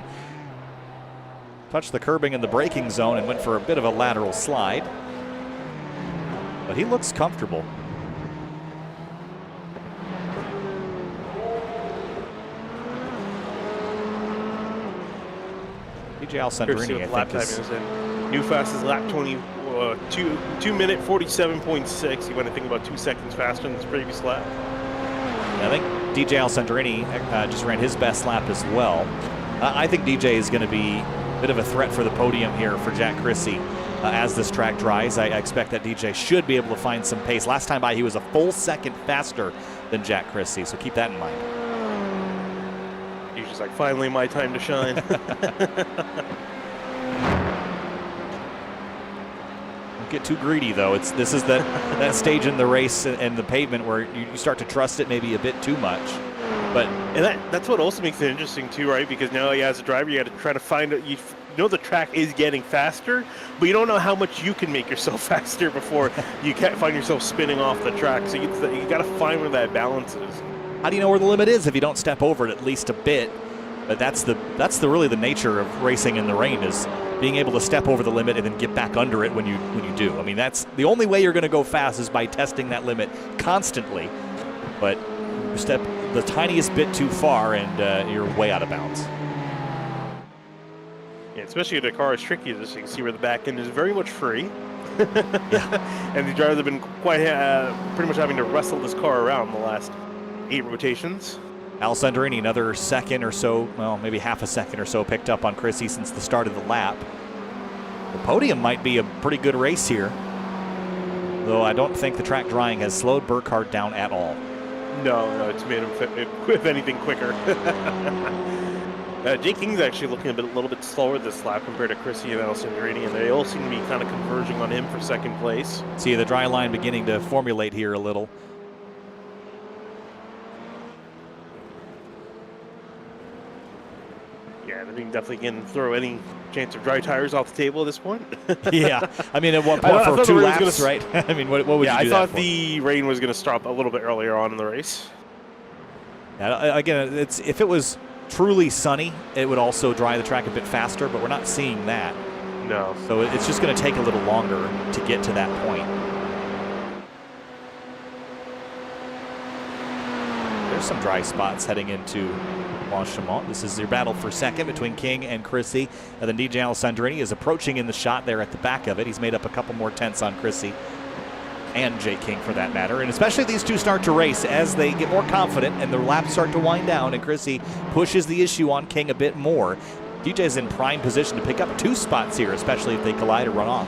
Touched the curbing in the braking zone and went for a bit of a lateral slide. But he looks comfortable. DJ Alessandrini, I think, is new fastest lap 2 minute 47.6. He went, I think, about 2 seconds faster than his previous lap. I think DJ Alessandrini just ran his best lap as well. I think DJ is going to be a bit of a threat for the podium here for Jack Chrissy as this track dries. I expect that DJ should be able to find some pace. Last time by, he was a full second faster than Jack Chrissy, so keep that in mind. He's just like, finally my time to shine. Don't get too greedy, though. This is that stage in the race and the pavement where you start to trust it maybe a bit too much. And that's what also makes it interesting too, right? Because now, as a driver, you got to try to find it. You know the track is getting faster, but you don't know how much you can make yourself faster before you can't find yourself spinning off the track. So you got to find where that balance is. How do you know where the limit is if you don't step over it at least a bit? But that's really the nature of racing in the rain, is being able to step over the limit and then get back under it when you do. I mean, that's the only way you're going to go fast, is by testing that limit constantly. But you step the tiniest bit too far and you're way out of bounds. Yeah, especially if the car is tricky, as you can see where the back end is very much free. Yeah. And the drivers have been quite pretty much having to wrestle this car around the last 8 rotations. Alessandrini, another second or so, well, maybe half a second or so picked up on Chrissy since the start of the lap. The podium might be a pretty good race here, though I don't think the track drying has slowed Burkhardt down at all. No, it's made him, if anything, quicker. Jake King's actually looking a little bit slower this lap compared to Chrissy and Alessandrini, and they all seem to be kind of converging on him for second place. See the dry line beginning to formulate here a little. Yeah, I mean, definitely can throw any chance of dry tires off the table at this point. Yeah, I mean, at one point for 2 laps, right? I mean, what would you do I that thought for? The rain was going to stop a little bit earlier on in the race. Yeah, again, if it was truly sunny, it would also dry the track a bit faster, but we're not seeing that. No. So it's just going to take a little longer to get to that point. There's some dry spots heading into Blanchimont. This is your battle for second between King and Chrissy. And then DJ Alessandrini is approaching in the shot there at the back of it. He's made up a couple more tenths on Chrissy and Jake King for that matter. And especially these two start to race as they get more confident and the laps start to wind down and Chrissy pushes the issue on King a bit more. DJ is in prime position to pick up 2 spots here, especially if they collide or run off.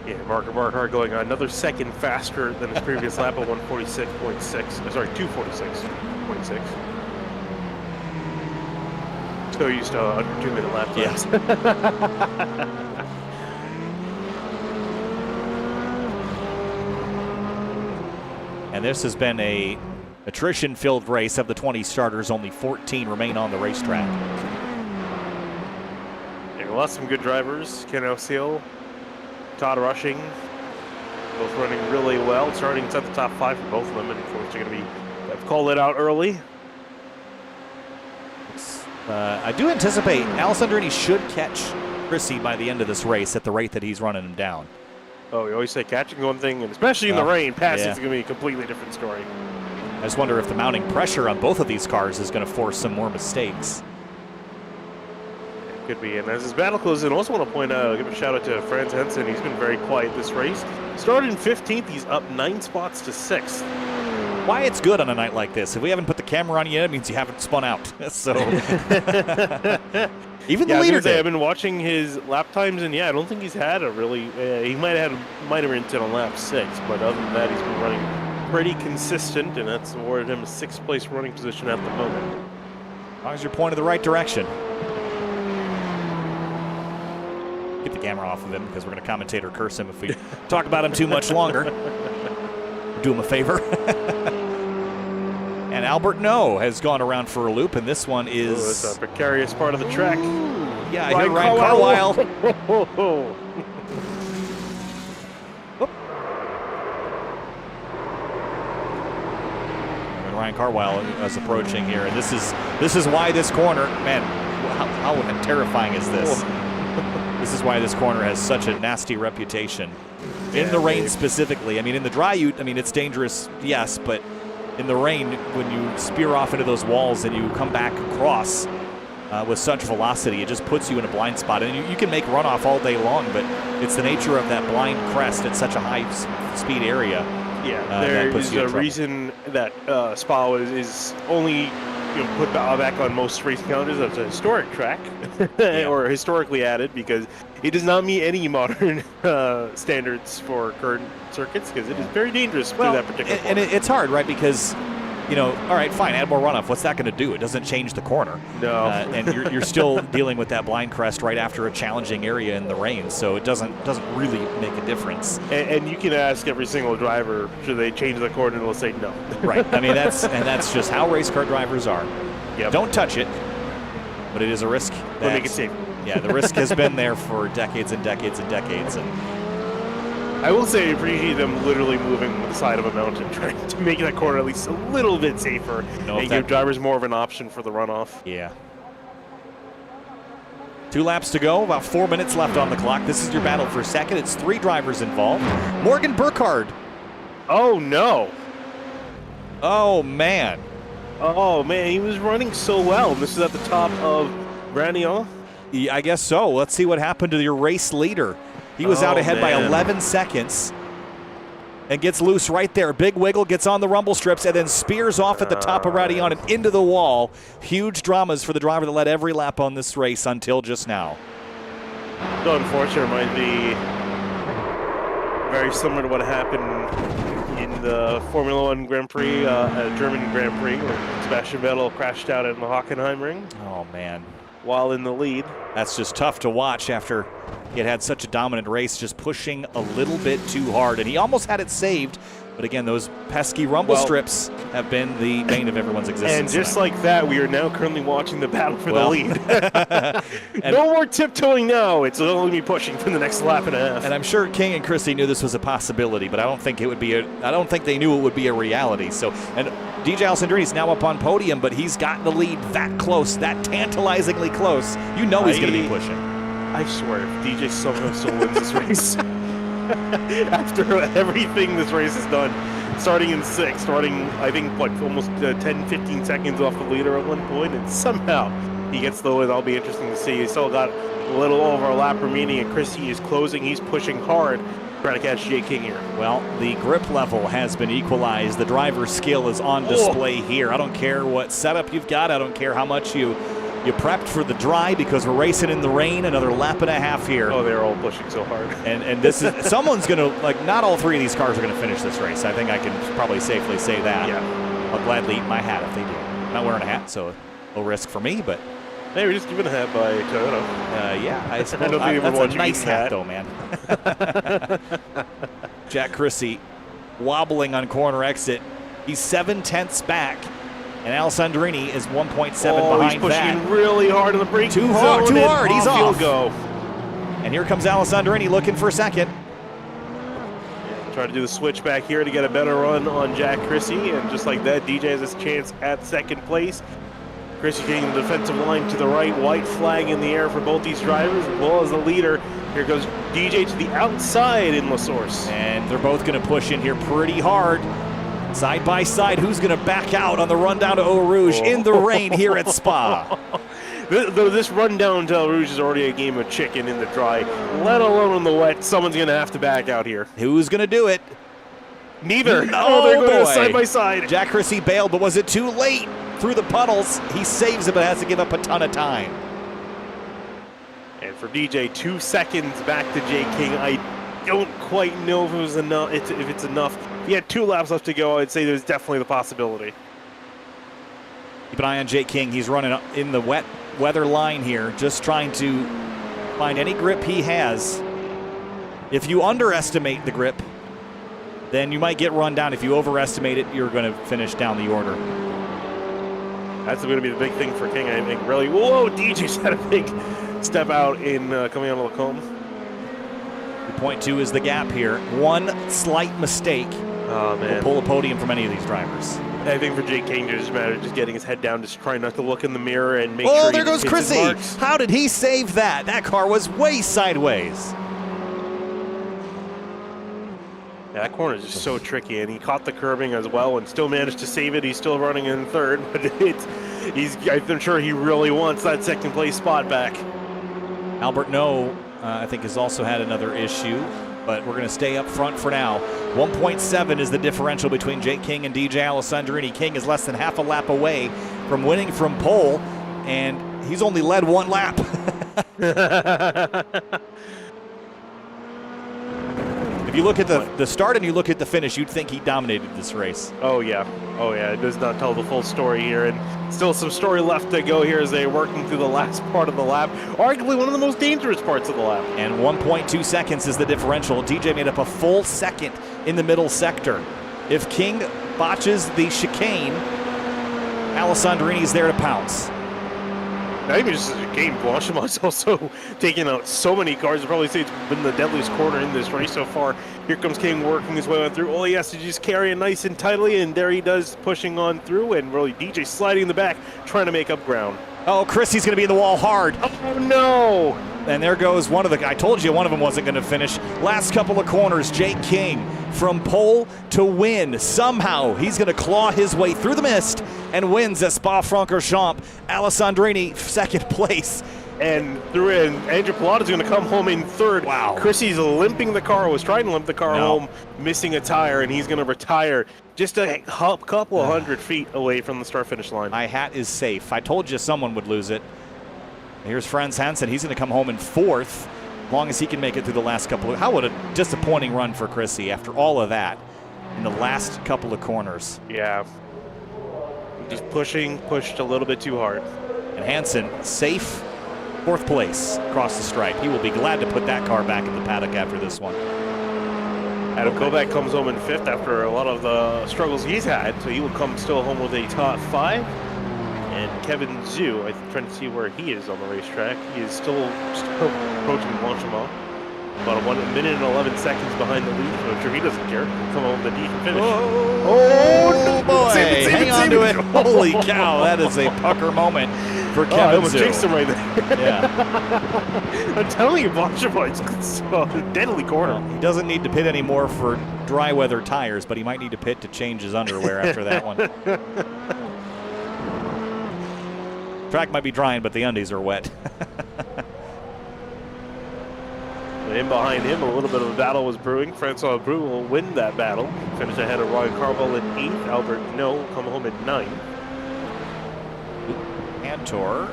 Yeah, Mark Burkhardt going another second faster than his previous lap at 146.6. Sorry, 246.6. So used to under 2-minute lap times. Yes. And this has been a attrition-filled race. Of the 20 starters, only 14 remain on the racetrack. lost some good drivers. Ken O'Seal, Todd Rushing, both running really well. Starting inside the top 5 for both of them, and of course they're going to be called it out early. I do anticipate Alessandrini should catch Chrissy by the end of this race at the rate that he's running him down. Oh, we always say catching one thing, and especially in the rain, passing is going to be a completely different story. I just wonder if the mounting pressure on both of these cars is going to force some more mistakes. It could be. And as this battle closes in, I also want to point out, give a shout out to Franz Henson. He's been very quiet this race. Started in 15th, he's up 9 spots to 6th. Why it's good on a night like this. If we haven't put the camera on you yet, it means you haven't spun out. So even the leader did. I've been watching his lap times, and I don't think he's had a really. He might have entered on lap 6, but other than that, he's been running pretty consistent, and that's awarded him a 6th place running position at the moment. As long as you're pointed the right direction. Get the camera off of him because we're going to commentator curse him if we talk about him too much longer. Do him a favor. And Albert No has gone around for a loop, and this one is... Oh, it's a precarious part of the track. Yeah, I hear Ryan Carlisle. Ryan Carlisle is approaching here, and this is why this corner, man, how terrifying is this? This is why this corner has such a nasty reputation. In the rain specifically. I mean, in the dry, it's dangerous, yes, but in the rain, when you spear off into those walls and you come back across with such velocity, it just puts you in a blind spot. And you can make runoff all day long, but it's the nature of that blind crest at such a high speed area. Yeah, there is a reason that Spa is only put back on most racing calendars. It's a historic track, or historically added, because it does not meet any modern standards for current circuits, because it is very dangerous through that particular corner. And it's hard, right? Because, all right, fine, add more runoff. What's that going to do? It doesn't change the corner. No. And you're still dealing with that blind crest right after a challenging area in the rain, so it doesn't really make a difference. And you can ask every single driver, should they change the corner, and they'll say no. Right. I mean, that's just how race car drivers are. Yep. Don't touch it, but it is a risk. We'll make it safe. Yeah, the risk has been there for decades and decades and decades. And I will say, I appreciate them literally moving the side of a mountain, trying to make that corner at least a little bit safer, and give drivers more of an option for the runoff. Yeah. 2 laps to go, about 4 minutes left on the clock. This is your battle for second. It's 3 drivers involved. Morgan Burkhardt. Oh, no. Oh, man. Oh, man, he was running so well. This is at the top of Branion. I guess so. Let's see what happened to your race leader. He was out ahead by 11 seconds and gets loose right there. Big wiggle, gets on the rumble strips, and then spears off at the top of Branion and into the wall. Huge dramas for the driver that led every lap on this race until just now. So unfortunate, it might be very similar to what happened in the Formula One Grand Prix, German Grand Prix, where Sebastian Vettel crashed out in the Hockenheim ring. Oh, man. While in the lead. That's just tough to watch after he had such a dominant race, just pushing a little bit too hard. And he almost had it saved. But again, those pesky rumble strips have been the bane of everyone's existence. And just like that, we are now currently watching the battle for the lead. No more tiptoeing now. It's only me pushing for the next lap and a half. And I'm sure King and Christie knew this was a possibility, but I don't think they knew it would be a reality. So, and DJ Alessandrini is now up on podium, but he's got the lead that close, that tantalizingly close. You know he's going to be pushing. I swear, if DJ somehow still wins this race. After everything this race has done, starting in 6th, starting, I think, almost 10-15 seconds off the leader at one point, and somehow he gets the win. That'll be interesting to see. He's still got a little over a lap remaining, and Christie is closing. He's pushing hard, trying to catch Jay King here. Well, the grip level has been equalized. The driver's skill is on display here. I don't care what setup you've got. I don't care how much you prepped for the dry, because we're racing in the rain. Another lap and a half here. Oh, they're all pushing so hard. And this is someone's going to, not all 3 of these cars are going to finish this race. I think I can probably safely say that. Yeah. I'll gladly eat my hat if they do. I'm not wearing a hat, so no risk for me, but. Hey, we're just given a hat by Toyota. Yeah, I suppose. That's a nice hat, though, man. Jack Christie wobbling on corner exit. He's 7/10 back. And Alessandrini is 1.7 behind that. He's pushing really hard on the brake. Too hard. He's off. Field goal. And here comes Alessandrini looking for second. Try to do the switch back here to get a better run on Jack Chrissy, and just like that, DJ has his chance at second place. Chrissy getting the defensive line to the right, white flag in the air for both these drivers, as well as the leader. Here goes DJ to the outside in La Source. And they're both going to push in here pretty hard. Side by side, who's going to back out on the run down to Eau Rouge in the rain here at Spa? This run down to Eau Rouge is already a game of chicken in the dry, let alone in the wet. Someone's going to have to back out here. Who's going to do it? Neither. Oh, they're going boy. side by side. Jack Chrissy bailed, but was it too late? Through the puddles, he saves it, but has to give up a ton of time. And for DJ, 2 seconds back to Jay King. I don't quite know if it was enough. If it's enough. If he had 2 laps left to go, I'd say there's definitely the possibility. Keep an eye on Jake King. He's running in the wet weather line here, just trying to find any grip he has. If you underestimate the grip, then you might get run down. If you overestimate it, you're going to finish down the order. That's going to be the big thing for King, I think, really. Whoa, DJ's had a big step out in coming out of Lacombe. 2.2 is the gap here. One slight mistake will pull a podium from any of these drivers. I think for Jake King, it just matters just getting his head down, just trying not to look in the mirror and make sure. Oh, there goes Chrissy. How did he save that? That car was way sideways. Yeah, that corner is just so tricky, and he caught the curbing as well and still managed to save it. He's still running in third, but I'm sure he really wants that second place spot back. Albert No, I think, has also had another issue, but we're going to stay up front for now. 1.7 is the differential between Jake King and DJ Alessandrini. King is less than half a lap away from winning from pole, and he's only led 1 lap. If you look at the start and you look at the finish, you'd think he dominated this race. Oh yeah, it does not tell the full story here, and still some story left to go here as they're working through the last part of the lap, arguably one of the most dangerous parts of the lap. And 1.2 seconds is the differential. DJ made up a full second in the middle sector. If King botches the chicane, Alessandrini's there to pounce. Not even just a game, Blanchemont's also taking out so many cars. I'd probably say it's been the deadliest corner in this race so far. Here comes King working his way on through. All he has to do is carry it nice and tightly, and there he does, pushing on through, and really DJ sliding in the back, trying to make up ground. Oh, Chrissy's going to be in the wall hard. Oh, no! And there goes one of the, I told you one of them wasn't going to finish. Last couple of corners, Jake King from pole to win. Somehow he's going to claw his way through the mist and wins at Spa-Francorchamps. Alessandrini, second place. And through it, and Andrew Pilato's going to come home in third. Wow. Chrissy's limping the car, was trying to limp the car home, missing a tire, and he's going to retire just a couple of 100 feet away from the start-finish line. My hat is safe. I told you someone would lose it. Here's Franz Hansen. He's going to come home in fourth, as long as he can make it through the last couple of. How would a disappointing run for Chrissy after all of that in the last couple of corners? Yeah. Just pushed a little bit too hard. And Hansen, safe fourth place across the stripe. He will be glad to put that car back in the paddock after this one. Adam Kovac comes home in fifth after a lot of the struggles he's had, so he will come still home with a top 5. And Kevin Zhu, I'm trying to see where he is on the racetrack. He is still approaching Blanchemont. About 1 minute and 11 seconds behind the lead. I'm sure he doesn't care. Come home with a decent finish. Oh boy! Hang on to it. Holy cow! That is a pucker moment for Kevin Zhu. I almost jinxed him right there. Yeah. I'm telling you, Blanchemont's a deadly corner. Well, he doesn't need to pit anymore for dry weather tires, but he might need to pit to change his underwear after that one. Track might be drying, but the undies are wet. In behind him, a little bit of a battle was brewing. Francois Brou will win that battle. Finish ahead of Ryan Carvell in 8th. Albert No will come home at 9th. Cantor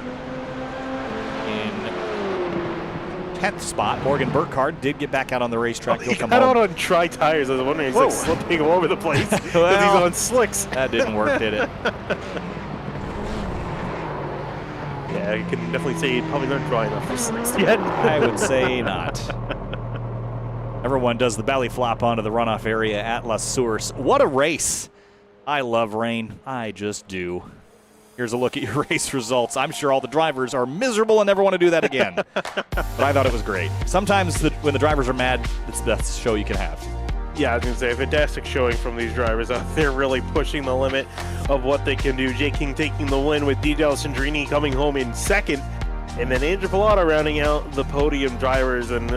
in 10th spot. Morgan Burkhardt did get back out on the racetrack. He got out on dry tires. I was wondering, he's like slipping all over the place because well, he's on slicks. That didn't work, did it? Yeah, you can definitely say he's probably not dry enough for slicks yet. I would say not. Everyone does the belly flop onto the runoff area at La Source. What a race. I love rain. I just do. Here's a look at your race results. I'm sure all the drivers are miserable and never want to do that again. But I thought it was great. Sometimes when the drivers are mad, it's the best show you can have. Yeah, I was going to say, fantastic showing from these drivers out there, really pushing the limit of what they can do. Jake King taking the win with DJ Alessandrini coming home in second. And then Andrew Pilata rounding out the podium drivers. And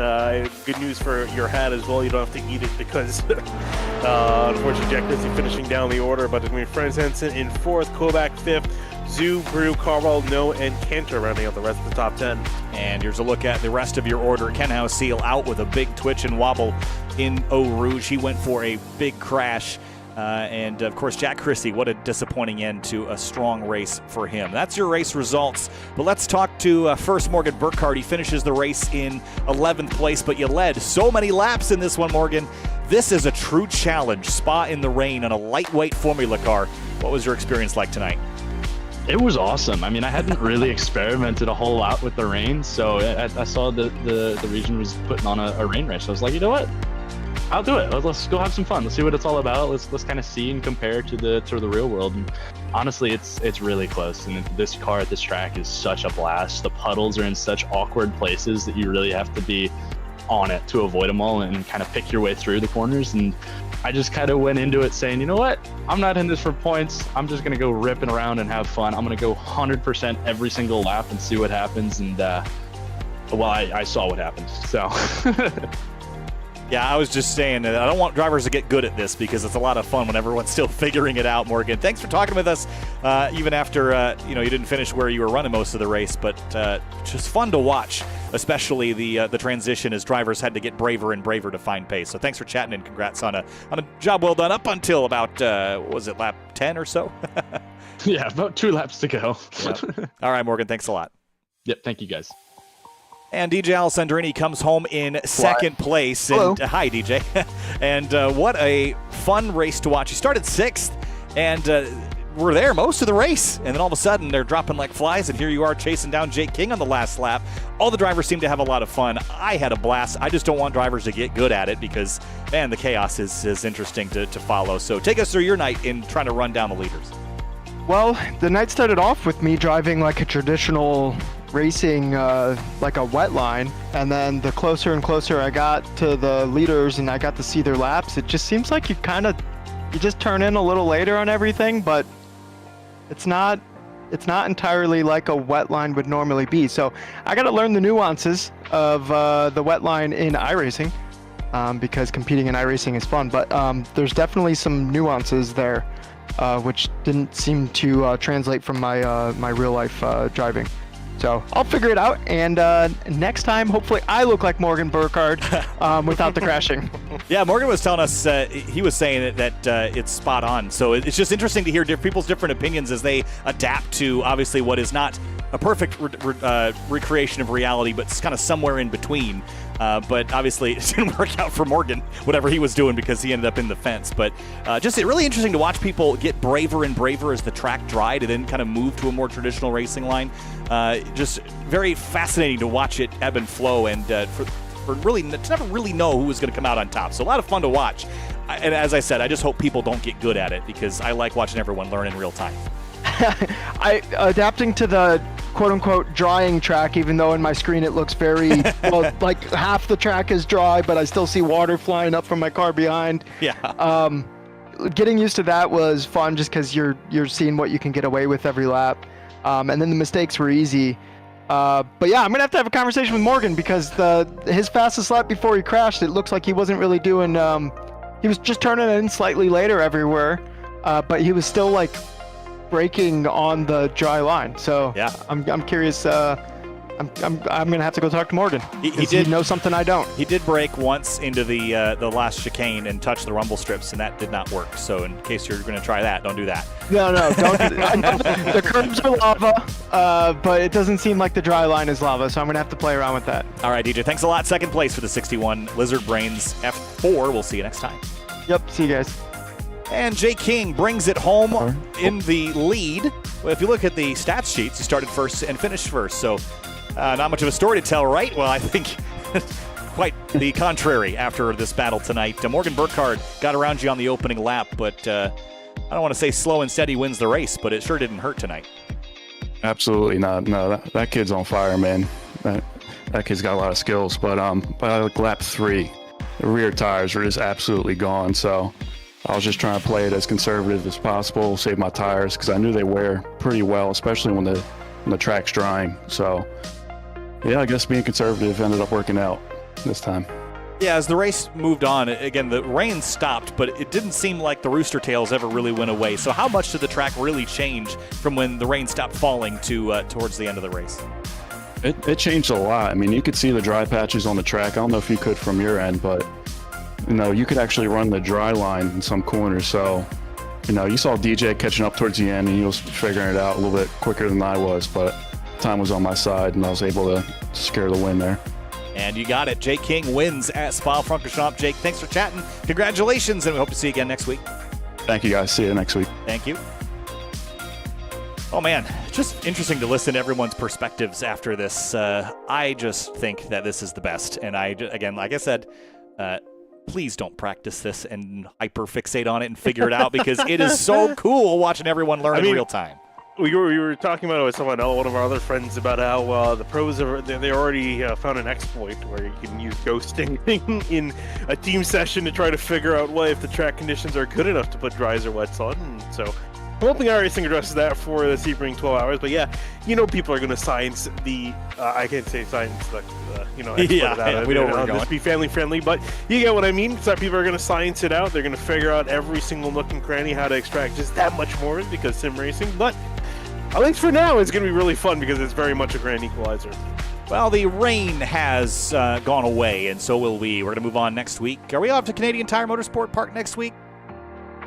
good news for your hat as well. You don't have to eat it because, unfortunately, Jack Christie finishing down the order. But between Franz Hensen in fourth, Kovac fifth, Zhu, Brew, Carwell, No, and Cantor rounding out the rest of the top 10. And here's a look at the rest of your order. Ken House-Seal out with a big twitch and wobble in Eau Rouge. He went for a big crash. And, of course, Jack Christie, what a disappointing end to a strong race for him. That's your race results. But let's talk to first Morgan Burkhardt. He finishes the race in 11th place, but you led so many laps in this one, Morgan. This is a true challenge. Spa in the rain on a lightweight Formula car. What was your experience like tonight? It was awesome. I mean, I hadn't really experimented a whole lot with the rain, so I saw the region was putting on a rain race. So I was like, you know what? I'll do it. Let's go have some fun. Let's see what it's all about. Let's kind of see and compare to the real world. And honestly, it's really close. And this car at this track is such a blast. The puddles are in such awkward places that you really have to be on it to avoid them all and kind of pick your way through the corners. And I just kind of went into it saying, you know what? I'm not in this for points. I'm just going to go ripping around and have fun. I'm going to go 100% every single lap and see what happens. And well, I saw what happened. So. Yeah, I was just saying that I don't want drivers to get good at this because it's a lot of fun when everyone's still figuring it out, Morgan. Thanks for talking with us, even after you didn't finish where you were running most of the race, but just fun to watch, especially the transition as drivers had to get braver and braver to find pace. So thanks for chatting and congrats on a job well done up until about, what was it, lap 10 or so? Yeah, about 2 laps to go. Yep. All right, Morgan, thanks a lot. Yep, thank you guys. And DJ Alessandrini comes home in second place. And hi, DJ. And what a fun race to watch. He started 6th and were there most of the race. And then all of a sudden, they're dropping like flies. And here you are chasing down Jake King on the last lap. All the drivers seem to have a lot of fun. I had a blast. I just don't want drivers to get good at it because, man, the chaos is interesting to follow. So take us through your night in trying to run down the leaders. Well, the night started off with me driving like a traditional racing like a wet line, and then the closer and closer I got to the leaders and I got to see their laps, it just seems like you just turn in a little later on everything, but it's not entirely like a wet line would normally be. So I got to learn the nuances of the wet line in iRacing because competing in iRacing is fun, but there's definitely some nuances there which didn't seem to translate from my real life driving. So I'll figure it out, and next time, hopefully, I look like Morgan Burkhardt without the crashing. Yeah, Morgan was telling us, he was saying that it's spot on. So it's just interesting to hear people's different opinions as they adapt to, obviously, what is not a perfect recreation of reality, but it's kind of somewhere in between. But obviously, it didn't work out for Morgan, whatever he was doing, because he ended up in the fence. But just really interesting to watch people get braver and braver as the track dried and then kind of move to a more traditional racing line. Just very fascinating to watch it ebb and flow, and for really to never really know who was going to come out on top. So a lot of fun to watch. And as I said, I just hope people don't get good at it because I like watching everyone learn in real time. Adapting to the quote-unquote drying track, even though in my screen it looks very well, like half the track is dry, but I still see water flying up from my car behind. Yeah. Getting used to that was fun just because you're seeing what you can get away with every lap. And then the mistakes were easy. But yeah, I'm going to have a conversation with Morgan because his fastest lap before he crashed, it looks like he wasn't really doing, he was just turning in slightly later everywhere, but he was still like braking on the dry line. So yeah, I'm curious. I'm gonna have to go talk to Morgan. He did know something I don't. He did brake once into the last chicane and touch the rumble strips, and that did not work. So in case you're going to try that, don't do that. No, don't. I know the curbs are lava, but it doesn't seem like the dry line is lava. So I'm gonna have to play around with that. All right, DJ. Thanks a lot. Second place for the 61 Lizard Brains F4. We'll see you next time. Yep. See you guys. And Jay King brings it home in the lead. Well, if you look at the stats sheets, he started first and finished first. So not much of a story to tell, right? Well, I think quite the contrary after this battle tonight. Morgan Burkhardt got around you on the opening lap, but I don't want to say slow and steady wins the race, but it sure didn't hurt tonight. Absolutely not. No, that kid's on fire, man. That kid's got a lot of skills. But by like lap 3, the rear tires were just absolutely gone. So I was just trying to play it as conservative as possible, save my tires, because I knew they wear pretty well, especially when the track's drying. So yeah, I guess being conservative ended up working out this time. Yeah, as the race moved on, again, the rain stopped, but it didn't seem like the rooster tails ever really went away. So how much did the track really change from when the rain stopped falling to towards the end of the race? It changed a lot. I mean, you could see the dry patches on the track. I don't know if you could from your end, but you could actually run the dry line in some corners. So, you saw DJ catching up towards the end, and he was figuring it out a little bit quicker than I was, but time was on my side, and I was able to secure the win there. And you got it. Jake King wins at Spa-Francorchamps. Jake, thanks for chatting. Congratulations, and we hope to see you again next week. Thank you, guys. See you next week. Thank you. Oh, man, just interesting to listen to everyone's perspectives after this. I just think that this is the best. And again, like I said, please don't practice this and hyper-fixate on it and figure it out, because it is so cool watching everyone learn in real time. We were talking about it with one of our other friends about how the pros they already found an exploit where you can use ghosting in a team session to try to figure out if the track conditions are good enough to put dries or wets on. And so I'm hoping iRacing addresses that for the Sebring 12 hours. But yeah, people are going to science the I can't say science the we know where we're going. Just be family friendly, but you get what I mean. So people are going to science it out. They're going to figure out every single nook and cranny how to extract just that much more because sim racing. But at least for now, it's going to be really fun because it's very much a grand equalizer. Well, the rain has gone away, and so will we. We're going to move on next week. Are we off to Canadian Tire Motorsport Park next week?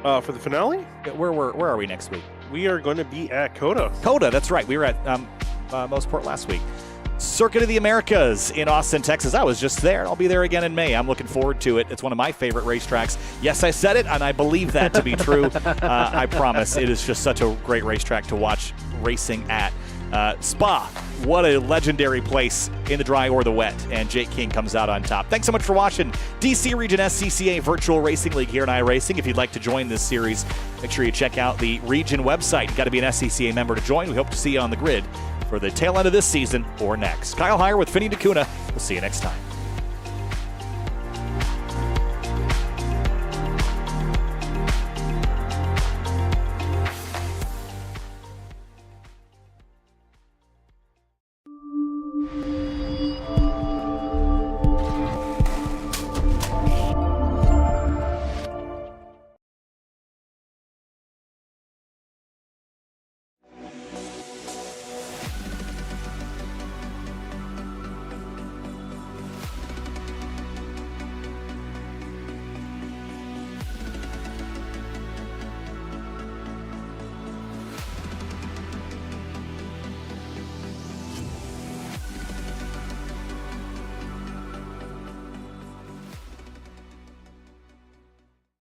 For the finale? Where are we next week? We are going to be at COTA. COTA, that's right. We were at Motorsport last week. Circuit of the Americas in Austin, Texas. I was just there. I'll be there again in May. I'm looking forward to it. It's one of my favorite racetracks. Yes, I said it, and I believe that to be true. I promise. It is just such a great racetrack to watch racing at. Spa, what a legendary place in the dry or the wet, and Jake King comes out on top. Thanks so much for watching DC Region SCCA Virtual Racing League here in iRacing. If you'd like to join this series, make sure you check out the Region website. You've got to be an SCCA member to join. We hope to see you on the grid for the tail end of this season or next. Kyle Heyer with Finney DeCuna. We'll see you next time.